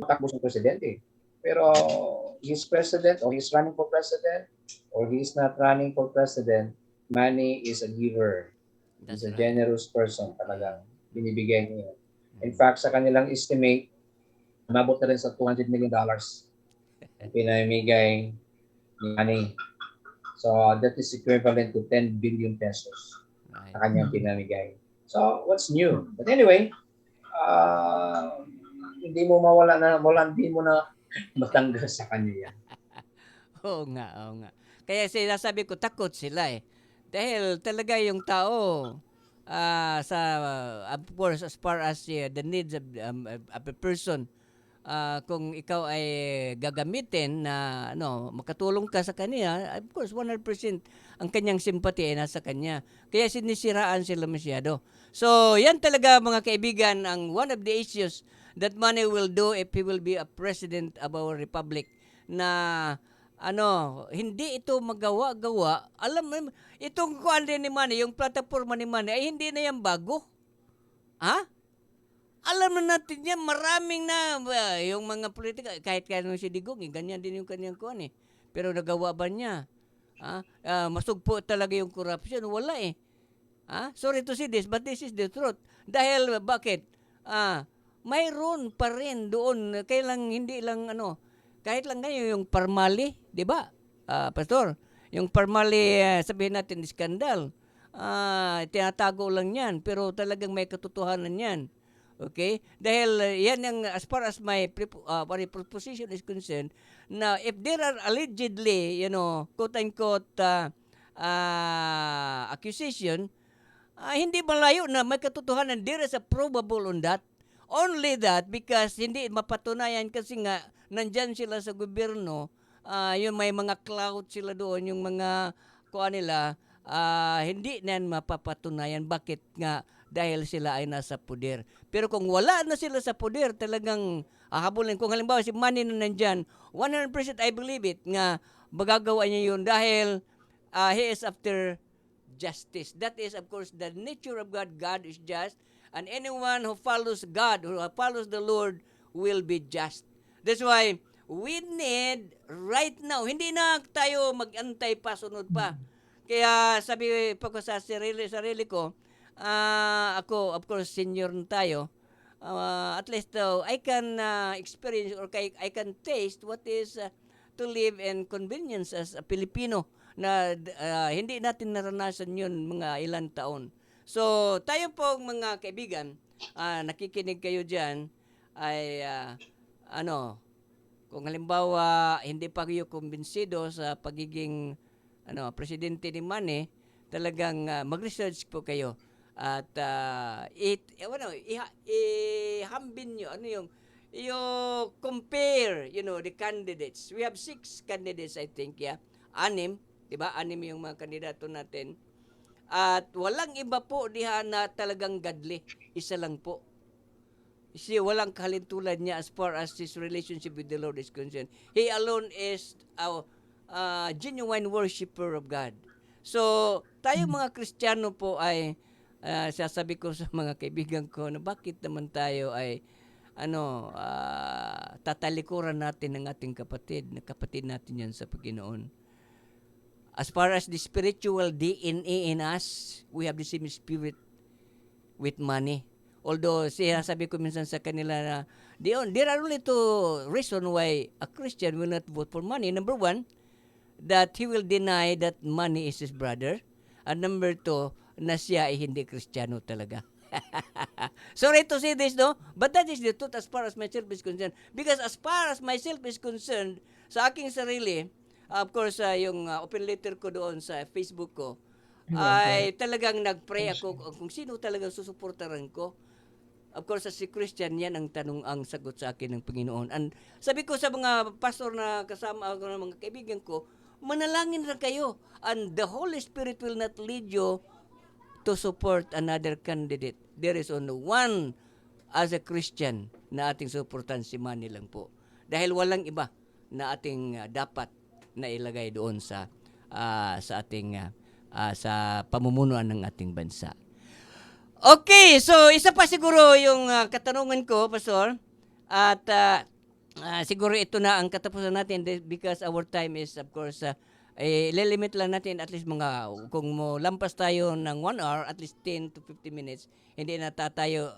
takbo sa presidente. Pero he's president or he's running for president or he's not running for president, Manny is a giver. He's a generous person talagang binibigay niya. In fact, sa kanilang estimate, umabot na rin sa $200 million ang pinamigay ni Manny. So that is equivalent to 10 billion pesos sa kanyang pinamigay. So what's new? But anyway, hindi mo na matanggal sa kanya yan. Oo nga. Kaya sinasabi ko, takot sila eh. Dahil talaga yung tao, of course, as far as the needs of a person, kung ikaw ay gagamitin na makatulong ka sa kanya, of course, 100% ang kanyang sympathy ay nasa kanya. Kaya sinisiraan sila masyado. So, yan talaga mga kaibigan, ang one of the issues that Manny will do if he will be a president of our republic na hindi ito magawa-gawa. Alam mo, itong kuan din ni Manny, yung platforma ni Manny, ay hindi na yan bago. Alam na natin yan, maraming na, yung mga politika, kahit si Digong, ganyan din yung kanyang kuan eh. Pero nagawa ba niya? Masugpo talaga yung corruption? Wala eh. Sorry to say this, but this is the truth. Dahil, bakit? Mayroon pa rin doon, kailang hindi lang kahit lang ngayon yung Parmali, di ba? Pastor, yung Parmali, sabihin natin, skandal. Tinatago lang yan, pero talagang may katotohanan yan. Okay? Dahil yan ang as far as my proposition is concerned, na if there are allegedly, quote unquote accusation, hindi malayo na may katotohanan. There is a probable on that. Only that because hindi mapatunayan kasi nga nandyan sila sa gobyerno, yung may mga clout sila doon, yung mga kuha nila, hindi na mapapatunayan. Bakit nga? Dahil sila ay nasa puder. Pero kung wala na sila sa puder, talagang hahabulin. Kung halimbawa si Manny na nandyan, 100% I believe it nga magagawa niya yun dahil he is after justice. That is, of course, the nature of God. God is just. And anyone who follows God, who follows the Lord, will be just. That's why we need right now, hindi na tayo mag-antay pa, sunod pa. Kaya sabi pa ko sa sarili ko, ako, of course, senior na tayo. At least I can experience or I can taste what is to live in convenience as a Filipino na hindi natin naranasan yun mga ilang taon. So, tayo po mga kaibigan, nakikinig kayo dyan, ay kung halimbawa hindi pa kayo kumbinsido sa pagiging presidente ni Manny, talagang mag-research po kayo at ihambin nyo yung compare the candidates. We have 6 candidates, I think, 6, diba? 6 yung mga kandidato natin. At walang iba po diha na talagang godly. Isa lang po. Walang kahalintulad niya as far as his relationship with the Lord is concerned. He alone is a genuine worshiper of God. So, tayo mga Kristiyano po ay sasabi ko sa mga kaibigan ko na bakit naman tayo ay tatalikuran natin ng ating kapatid natin yan sa Panginoon. As far as the spiritual DNA in us, we have the same spirit with Manny. Although, sabi ko minsan sa kanila na there are only 2 reasons why a Christian will not vote for Manny. Number 1, that he will deny that Manny is his brother. And number 2, na siya ay hindi Kristiyano talaga. Sorry to say this, no? But that is the truth as far as myself is concerned. Because as far as myself is concerned, sa aking sarili, of course, yung open letter ko doon sa Facebook ko, ay talagang nag-pray ako kung sino talagang susuportaran ko. Of course, as si Christian, yan ang sagot sa akin ng Panginoon. And sabi ko sa mga pastor na kasama ako ng mga kaibigan ko, manalangin na kayo. And the Holy Spirit will not lead you to support another candidate. There is only one as a Christian na ating suportan, si Manny lang po. Dahil walang iba na ating dapat na ilagay doon sa ating sa pamumunuan ng ating bansa. Okay, so isa pa siguro yung katanungan ko, Pastor. At siguro ito na ang katapusan natin because our time is, of course, lilimit lang natin at least kung lampas tayo ng 1 hour, at least 10 to 15 minutes, hindi na tayo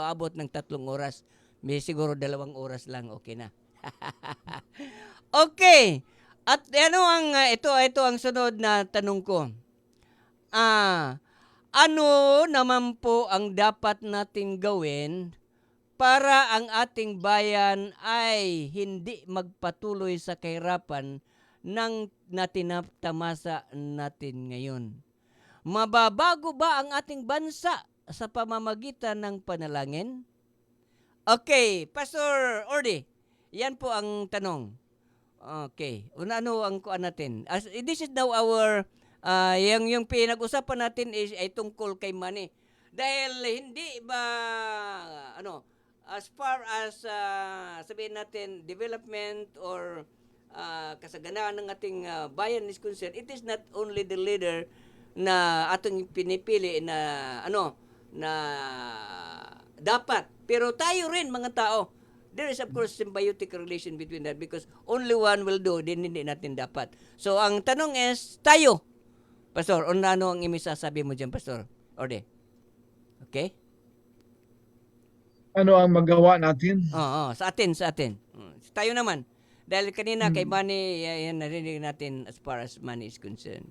abot ng 3 oras. May siguro 2 oras lang, okay na. Okay. At ito ang sunod na tanong ko. Ano naman po ang dapat nating gawin para ang ating bayan ay hindi magpatuloy sa kahirapan ng natinatamasa natin ngayon? Mababago ba ang ating bansa sa pamamagitan ng panalangin? Okay, Pastor Ordy, yan po ang tanong. Okay, ano ang kuan natin? This is now our yung pinag-usapan natin ay tungkol kay Manny. Dahil hindi ba as far as sabihin natin development or kasaganaan ng ating bayan is concerned, it is not only the leader na atong pinipili na na dapat, pero tayo rin mga tao. There is of course symbiotic relation between that because only one will do, din hindi natin dapat. So ang tanong is tayo, Pastor, ano ang imisasabi mo diyan, Pastor Orde? Okay? Ano ang magawa natin? Sa atin. Tayo naman. Dahil kanina kay Manny, yan narinig natin as far as Manny is concerned.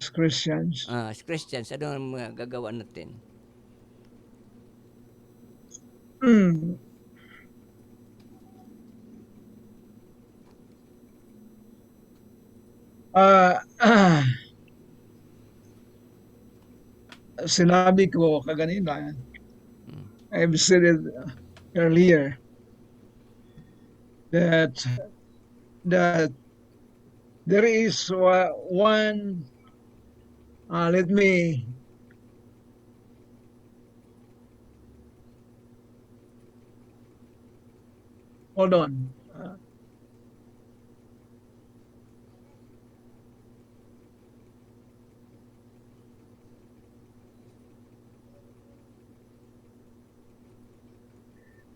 As Christians. As Christians, ano ang gagawa natin? mm, ah, ah, sinabi ko kaganina, I've said it earlier, that that there is one, let me, hold on.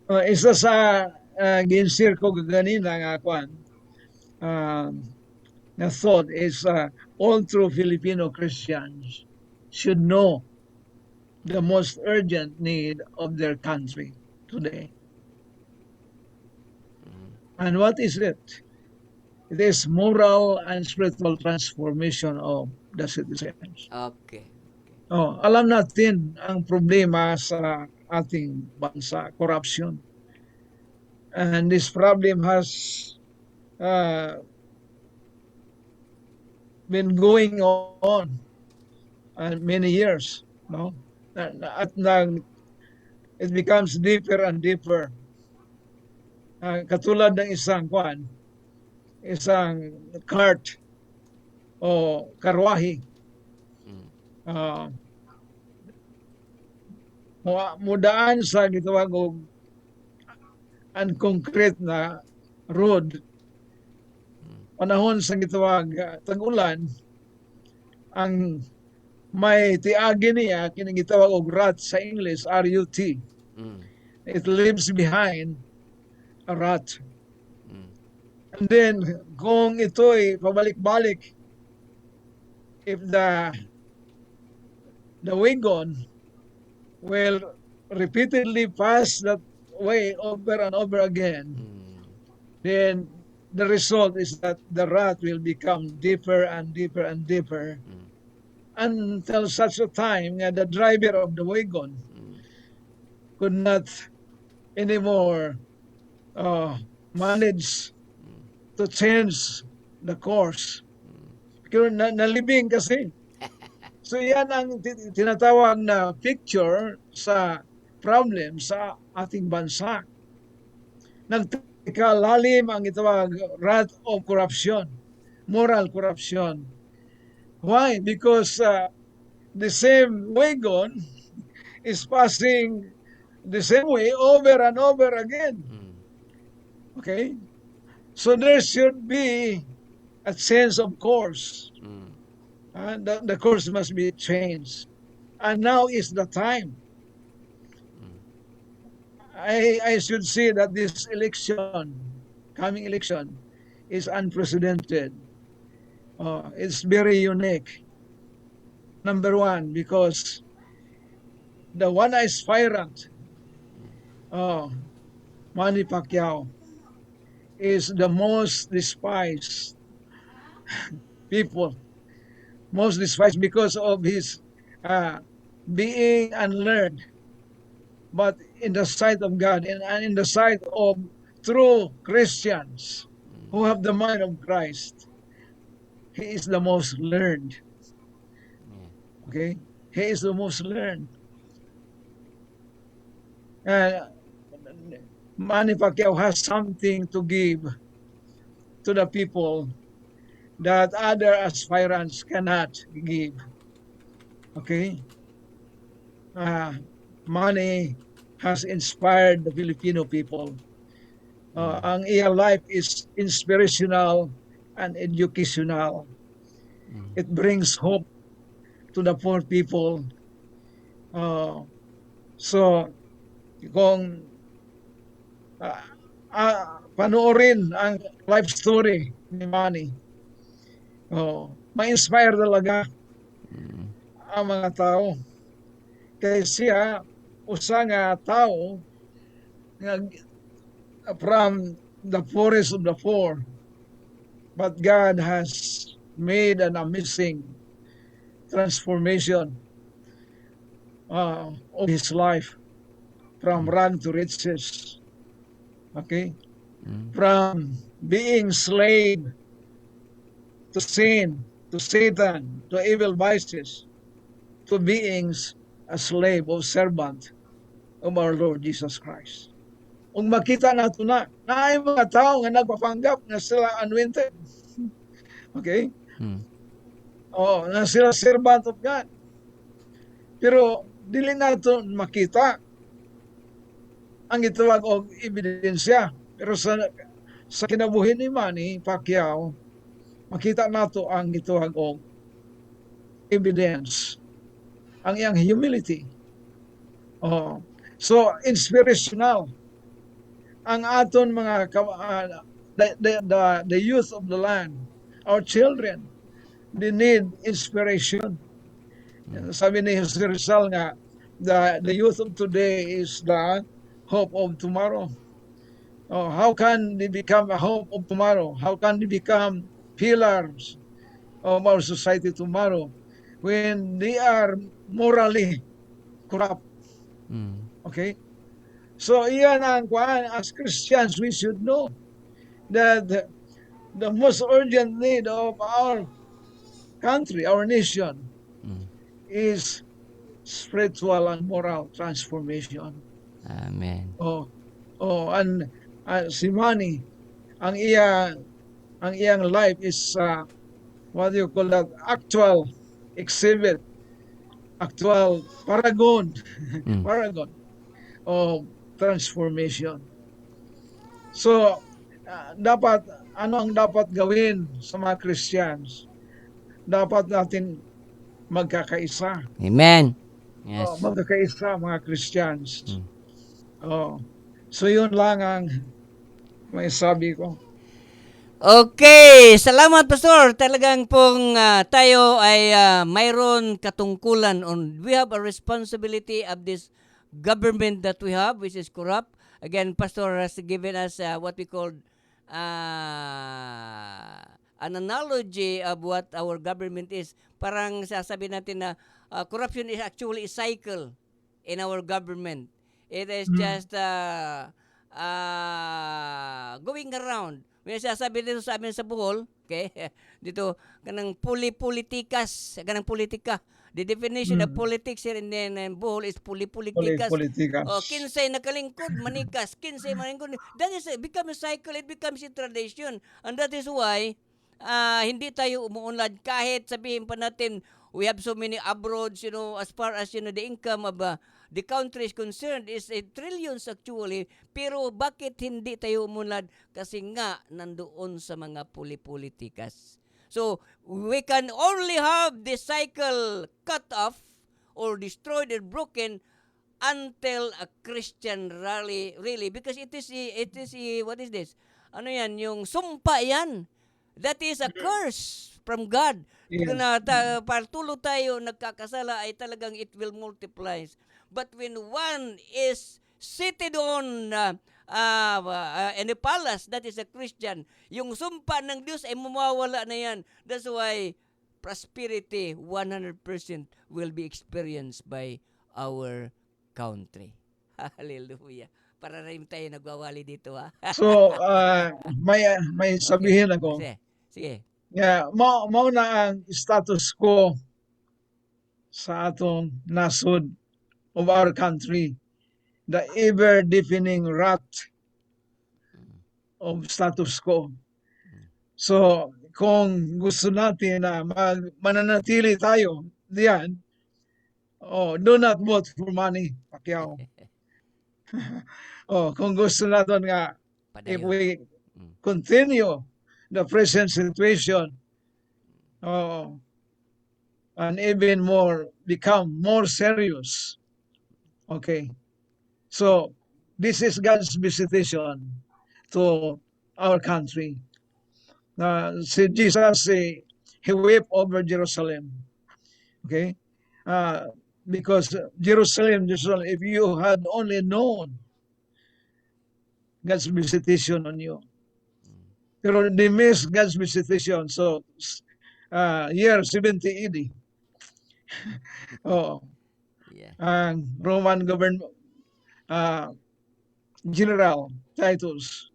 Isa sa ginsir ko ganina nga kwan, na thought is all true Filipino Christians should know the most urgent need of their country today. And what is it? It is moral and spiritual transformation of the citizens. Okay. Alam natin ang problema sa ating bansa, corruption. And this problem has been going on many years, no? At it becomes deeper and deeper. Katulad ng isang cart o karwahe. Mudaan sa gitawag og unconcrete na road. Panahon sa gitawag tag-ulan, ang may tiagi niya kining gitawag og rut sa English, RUT. It leaves behind a rut. And then kung ito'y pabalik-balik, if the wagon will repeatedly pass that way over and over again, then the result is that the rut will become deeper and deeper and deeper until such a time that the driver of the wagon could not anymore manage to change the course. Pero nalibing kasi. So yan ang tinatawag na picture sa problem sa ating bansa. Nagkalalim ang itawag rut of corruption, moral corruption. Why? Because the same wagon is passing the same way over and over again. Okay? So there should be a change of course. The course must be changed. And now is the time. I should say that this coming election, is unprecedented. It's very unique. Number one, because the one aspirant, Manny Pacquiao, is the most despised people. Most despised because of his being unlearned. But in the sight of God and in the sight of true Christians who have the mind of Christ, he is the most learned. Okay? He is the most learned. Manny Pacquiao has something to give to the people that other aspirants cannot give. Okay? Manny has inspired the Filipino people. Ang iyang life is inspirational and educational. It brings hope to the poor people. So, kung panoorin ang life story ni Manny, ma-inspire talaga ang mga tao. Kaya siya, usa nga tao from the poorest of the poor. But God has made an amazing transformation of his life. from run to riches. Okay? Mm. From being slave to sin, to Satan, to evil vices, to being a slave or servant of our Lord Jesus Christ. Kung makita nato na ay mga tao nga nagpapanggap na sila anointed. Okay? Mm. Na sila servant of God. Pero dili nato makita ang gitawag og ebidensya. Pero sa kinabuhi ni Manny Pacquiao, makita nato ang gitawag og evidence, ang iyang humility. So inspirational ang aton mga the youth of the land, our children, they need inspiration. Sabi ni Jose Rizal nga, the youth of today is the hope of tomorrow. How can they become a hope of tomorrow? How can they become pillars of our society tomorrow when they are morally corrupt? Mm. Okay? So iyan ang kuan, as Christians we should know that the most urgent need of our country, our nation, Mm. is spiritual and moral transformation. Amen. And si Manny, ang iyang life is what do you call that? Actual exhibit, actual paragon, Mm. paragon of transformation. So, ano ang dapat gawin sa mga Christians? Dapat natin magkakaisa. Amen. Yes. Magkakaisa mga Christians. Mm. So yun lang ang may sabi ko. Okay, salamat Pastor. Talagang pong tayo ay mayroon katungkulan on we have a responsibility of this government that we have which is corrupt. Again, Pastor has given us what we call an analogy of what our government is. Parang sasabi natin na corruption is actually a cycle in our government. It is just going around. May sasabi dito sa amin sa Bohol, okay? Dito, kanang politikas, kanang politika. The definition of politics here in Bohol is politikas. Politikas. Kinsay nakalingkod, manikas. Kinsay maningkod. That is become a cycle, it becomes a tradition. And that is why hindi tayo umuunlad kahit sabihin pa natin we have so many abroads, as far as the income of the country is concerned is trillions actually, pero bakit hindi tayo umunlad? Kasi nga nandoon sa mga politikas. So we can only have the cycle cut off or destroyed or broken until a Christian really, because it is what is this? Ano yan? Yung sumpa yan. That is a curse from God. Yes. Kung partulo tayo nagkakasala ay talagang it will multiply. But when one is seated on in a palace, that is a Christian, yung sumpa ng Diyos ay mawawala na yan. That's why prosperity 100% will be experienced by our country. Hallelujah. Para rin tayo nagwawali dito, ha? So, may sabihin ako. Sige. Mao na ang status quo sa atong nasod of our country. The ever-deepening rot of status quo. So, kung gusto natin na mananatili tayo diyan, do not vote for Manny Pacquiao. Kung gusto natin nga, if we continue the present situation, and even more, become more serious. Okay. So, this is God's visitation to our country. Si Jesus, he wept over Jerusalem. Okay? Because Jerusalem, if you had only known God's visitation on you. Pero they missed God's visitation. So, year 70 AD. Ang Roman government, uh, General Titus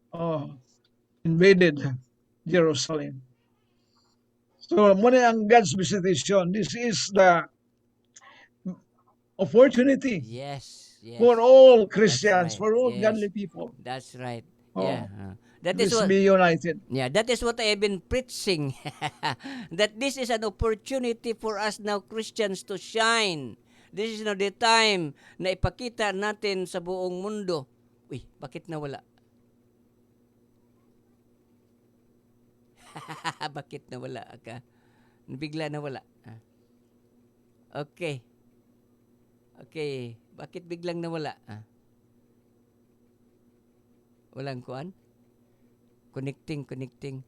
Mm. invaded Jerusalem. So muna ang God's visitation. This is the opportunity Yes, yes. for all That's Christians, right. for all Yes. godly people. That's right. Yeah. Oh, That is let's what be united. Yeah, that is what I have been preaching. That this is an opportunity for us now Christians to shine. This is now the time na ipakita natin sa buong mundo. Uy, bakit nawala? Bakit nawala ka? Bigla nawala. Okay. Okay. Bakit biglang nawala? Walang kuan? Connecting.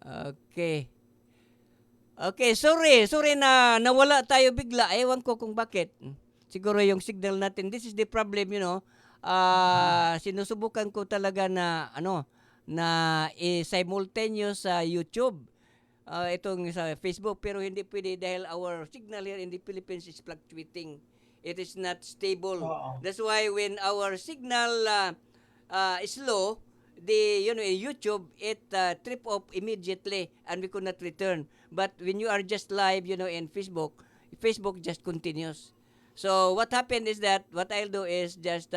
Okay. Okay, sorry na nawala tayo bigla. Ewan ko kung bakit. Siguro yung signal natin. This is the problem, you know. Sinusubukan ko talaga na na simultaneous sa YouTube. Itong sa Facebook pero hindi pwede dahil our signal here in the Philippines is fluctuating. It is not stable. Oo. That's why when our signal is low, the YouTube it trip off immediately and we could not return. But when you are just live, in Facebook just continues. So what happened is that what I'll do is just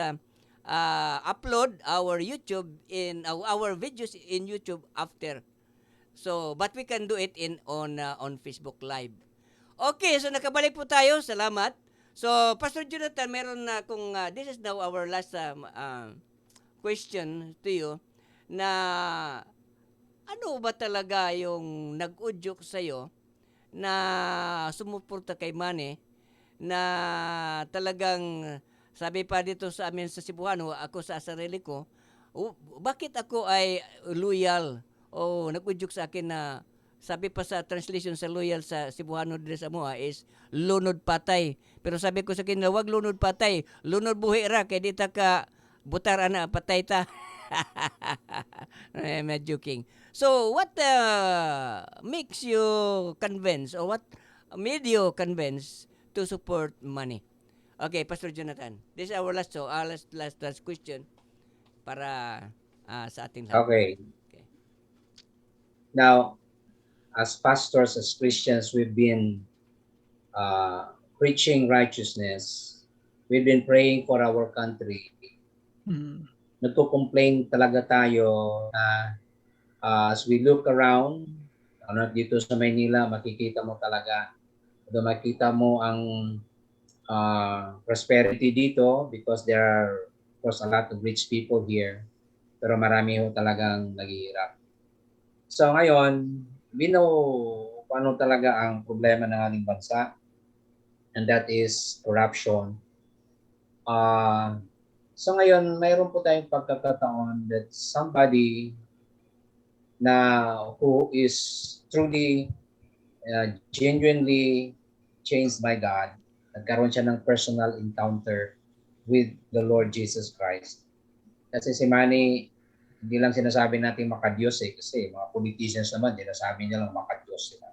upload our YouTube in our videos in YouTube after. So but we can do it on Facebook Live. Okay, so nakabalik po tayo. Salamat. So Pastor Jonathan, meron na kung this is now our last question to you na ano ba talaga yung nag-udyok sa'yo na sumuporta kay Manny na talagang sabi pa dito sa amin sa Cebuano, ako sa sarili ko, bakit ako ay loyal? Nag-udyok sa akin na sabi pa sa translation sa loyal sa Cebuano dito sa Moa is lunod patay. Pero sabi ko sa kanila, wag lunod patay, lunod buhi ra kay di ta ka butar ana patay ta. I'm not joking. So, what makes you convince or what made you convince to support money? Okay, Pastor Jonathan. This is our last question para sa ating lahat. Okay. Okay. Now, as pastors, as Christians, we've been preaching righteousness. We've been praying for our country. Mm. Nagko-complain talaga tayo na as we look around, dito sa Maynila, makikita mo talaga, makikita mo ang prosperity dito because there are, of course, a lot of rich people here. Pero marami ho talagang naghihirap. So ngayon, we know paano talaga ang problema ng ating bansa, and that is corruption. So ngayon, mayroon po tayong pagkakataon that somebody na who is truly, genuinely changed by God, nagkaroon siya ng personal encounter with the Lord Jesus Christ. Kasi si Manny, hindi lang sinasabi natin makadiyos kasi mga politicians naman, sinasabi niya lang makadiyos sila.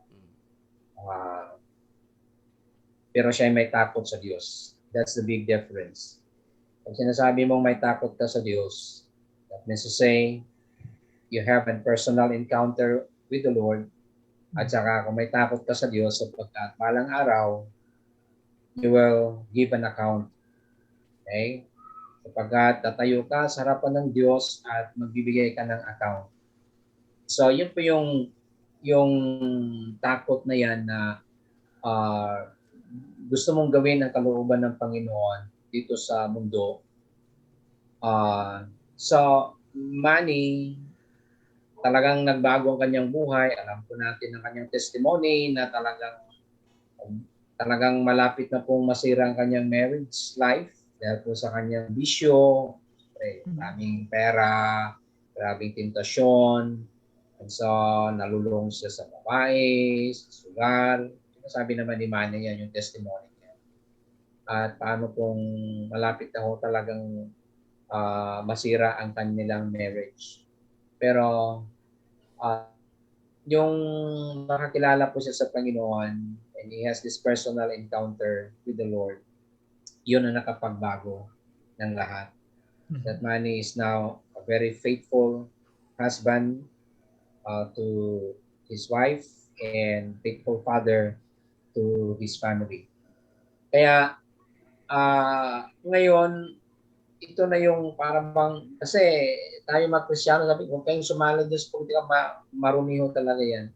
Pero siya ay may takot sa Diyos. That's the big difference. Pag sinasabi mong may takot ka sa Diyos, that means to say, you have a personal encounter with the Lord, at saka kung may takot ka sa Diyos, sapagkat balang araw, you will give an account. Okay? Sapagkat tatayo ka sa harapan ng Diyos at magbibigay ka ng account. So, yun po yung takot na yan na gusto mong gawin ang kalooban ng Panginoon dito sa mundo. So, Manny, talagang nagbago ang kanyang buhay. Alam po natin ang kanyang testimony na talagang malapit na pong masira ang kanyang marriage life dahil po sa kanyang bisyo, maraming pera, maraming tentasyon, and so nalulong siya sa babae, sa sugal. Sabi naman ni Manny yan yung testimony niya. At paano kung malapit na ho talagang masira ang kanilang marriage. Pero yung nakakilala po siya sa Panginoon and he has this personal encounter with the Lord, yun ang nakapagbago ng lahat. That Manny is now a very faithful husband to his wife and faithful father to his family. Kaya ngayon, ito na yung parang kasi tayo mga Kristiyano, sabi ko, kayong sumali doon sa politika, marumiho talaga yan.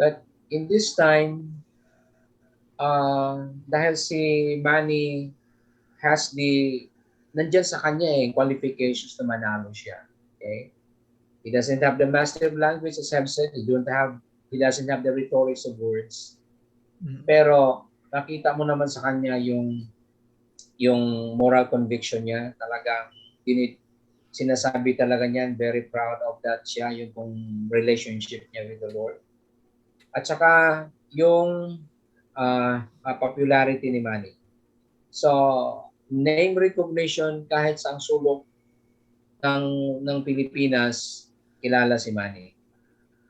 But in this time, dahil si Manny has nandyan sa kanya qualifications na manalo siya. Okay? He doesn't have the mastery of language, as I've said. He doesn't have the rhetorics of words. Pero nakita mo naman sa kanya yung moral conviction niya. Talagang sinasabi talaga niyan, very proud of that siya, yung relationship niya with the Lord. At saka yung popularity ni Manny. So, name recognition kahit sa ang sulok ng Pilipinas, kilala si Manny.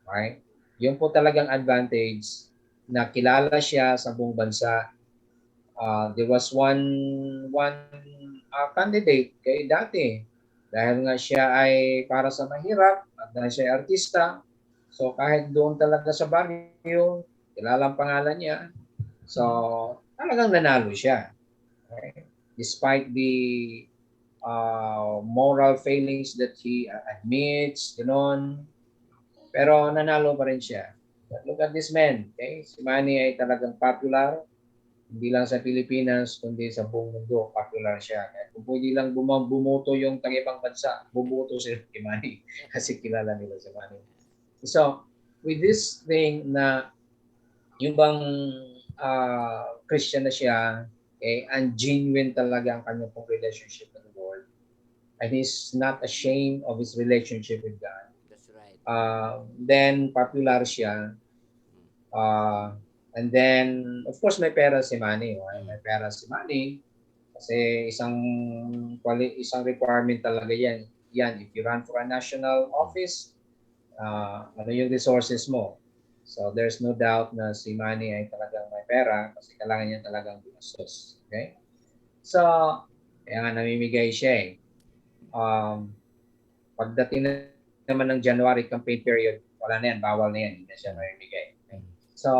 Okay? Yun po talagang advantage na kilala siya sa buong bansa. There was one candidate kay dati dahil nga siya ay para sa mahirap at dahil siya ay artista. So kahit doon talaga sa baryo, kilala ang pangalan niya. So talagang nanalo siya. Okay? Despite the moral failings that he admits, gano'n. Pero nanalo pa rin siya. But look at this man. Okay? Si Manny ay talagang popular. Hindi lang sa Pilipinas, kundi sa buong mundo, popular siya. Kaya kung pwede lang bumoto yung tag-ibang bansa, bumoto sila kay Manny kasi kilala nila si Manny. So, with this thing na yung bang Christian na siya, and genuine talaga ang kanyang relationship with the Lord. And he's not ashamed of his relationship with God. That's right. Then, popular siya. And then, of course, may pera si Manny. Okay? May pera si Manny. Kasi isang requirement talaga yan. If you run for a national office, ano yung resources mo? So, there's no doubt na si Manny ay talagang may pera kasi kailangan niya talagang gumastos. Okay? So, kaya nga namimigay siya pagdating naman ng January campaign period, wala na yan, bawal na yan, hindi na siya mamimigay. Okay? So,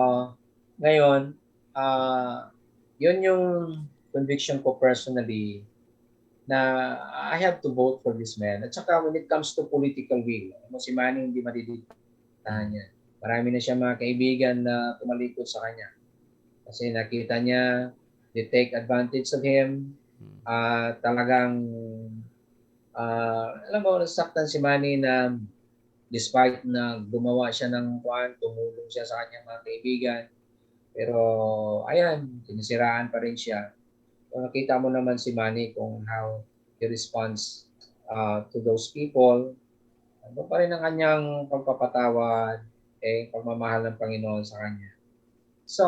ngayon, yun yung conviction ko personally na I have to vote for this man. At saka when it comes to political will, si Manny hindi madidiktahan niya. Marami na siya mga kaibigan na tumalikod sa kanya. Kasi nakita niya, they take advantage of him. Talagang, alam mo, nasaktan si Manny na despite na gumawa siya ng tumulong siya sa kanyang mga kaibigan. Pero, ayan, sinisiraan pa rin siya. So, nakita mo naman si Manny kung how he responds to those people. Ano pa rin ang kanyang pagpapatawad, pagmamahal ng Panginoon sa kanya. So,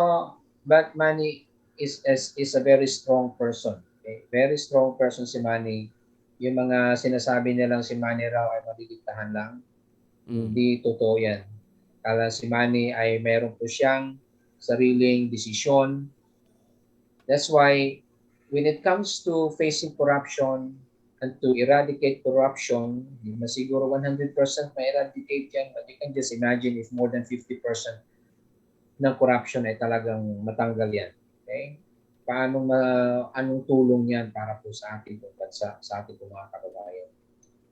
but Manny is a very strong person. Okay? Very strong person si Manny. Yung mga sinasabi nilang si Manny raw ay madidiktahan lang. Hindi totoo yan. Kala si Manny ay meron po siyang sariling desisyon. That's why when it comes to facing corruption and to eradicate corruption, hindi na siguro 100% ma-eradicate yan, but you can just imagine if more than 50% ng corruption ay talagang matanggal yan. Okay? Anong tulong yan para po sa ating bansa, sa ating mga kababayan.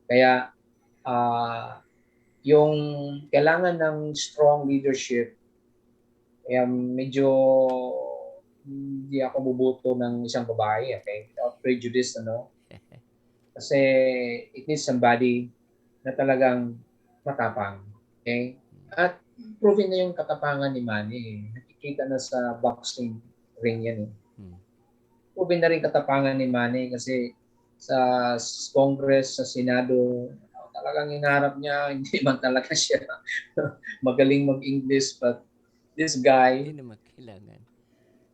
Kaya, yung kailangan ng strong leadership, kaya medyo hindi ako bubuto ng isang babae, okay? Without prejudice, Kasi it needs somebody na talagang matapang, okay? At proven na yung katapangan ni Manny. Nakikita na sa boxing ring yan. Proven na rin katapangan ni Manny kasi sa Congress, sa Senado, talagang hinaharap niya, hindi man talaga siya magaling mag-English, but this guy, Hindi naman kailangan.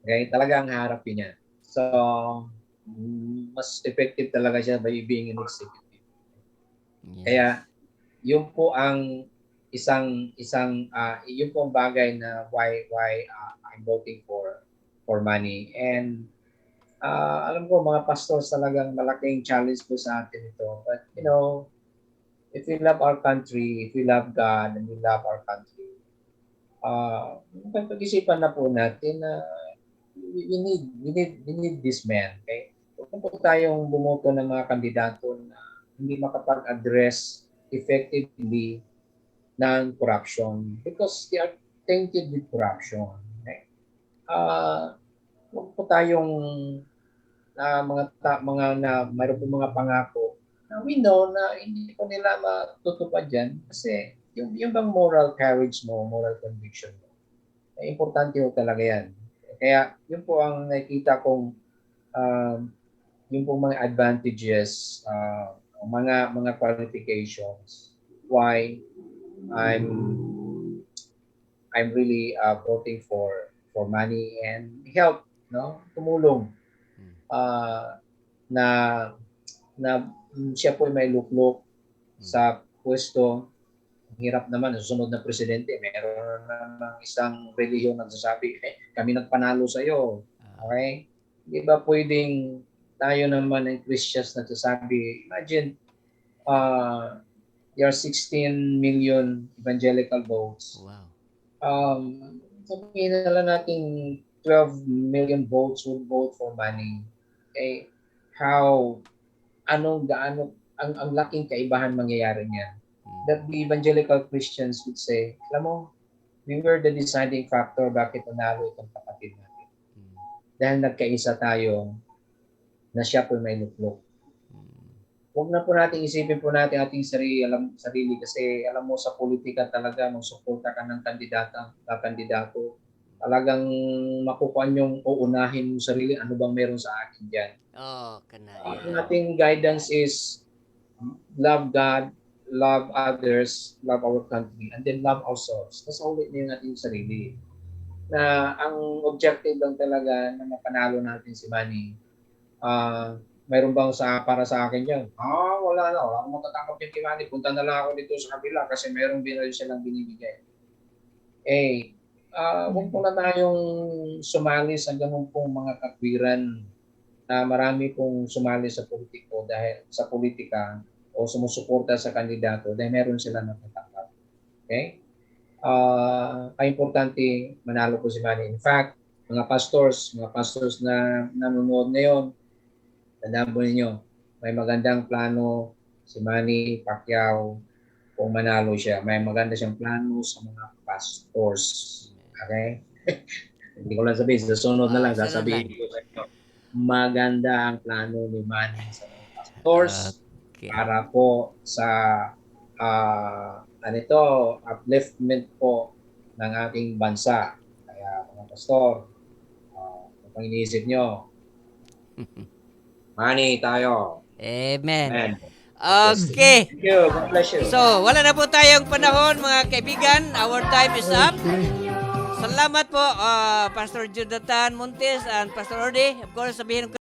Okay, talagang harapin niya. So, mas effective talaga siya by being an executive. Yes. Kaya, yun po ang yun po ang bagay na why I'm voting for Manny. And Alam ko mga pastors talagang malaking challenge po sa atin ito. But if we love our country, if we love God and we love our country, pag-isipan na po natin na we need this man, okay? Huwag po tayong bumoto ng mga kandidato na hindi makapag-address effectively ng corruption because they are tainted with corruption. Okay? Huwag po tayong mayroon po mga pangako na we know na hindi po nila matutupad yan kasi yung bang moral courage mo, moral conviction mo, importante po talaga yan. Kaya yun po ang nakikita kong yung po mga advantages, mga qualifications why I'm really voting for money and help, tumulong na siya po may luklok sa pwesto. Hirap naman, susunod na presidente, meron namang isang relihiyon nagsasabi, kami nagpanalo sa iyo. Okay? Di ba pwedeng tayo naman ng Christians nagsasabi, imagine, there are 16 million evangelical votes. Wow. Sabihin na lang natin 12 million votes would vote for money. Okay? Ang laking kaibahan mangyayari niyan. That the evangelical Christians would say, alam mo, we were the deciding factor bakit nanalo itong kapatid natin. Dahil nagkaisa tayo na siya po may luklok. Huwag na po natin isipin po natin ating sarili kasi alam mo sa politika talaga, nung suporta ka ng kandidato, talagang makukuha yung uunahin yung sarili, ano bang meron sa akin dyan. Ang ating guidance is love God, love others, love our country, and then love ourselves. Tapos ulit na yung ating sarili. Na ang objective lang talaga na mapanalo natin si Manny, mayroon bang para sa akin yan? Wala na. Wala akong matatanggap yung kay Manny. Punta na lang ako dito sa kabila kasi mayroong silang binibigay. Huwag po na tayong sumali sa ganun pong mga katwiran na marami pong sumali sa politiko dahil sa politika o sumusuporta sa kandidato dahil meron sila natatanggap. Okay? Importante manalo po si Manny. In fact, mga pastors na nanonood ngayon, tandaan po ninyo, may magandang plano si Manny Pacquiao kung manalo siya. May maganda siyang plano sa mga pastors. Okay? Hindi ko lang sabihin, sa sunod na lang, sasabihin ko sa inyo. Maganda ang plano ni Manny sa mga pastors. Para po sa upliftment po ng ating bansa. Kaya mga pastor, kung iniisip nyo, Manny tayo. Amen. Okay. Thank you. God bless you. So, wala na po tayong panahon mga kaibigan. Our time is up. Salamat po, Pastor Jonathan Montes and Pastor Orde. Of course, sabihin ko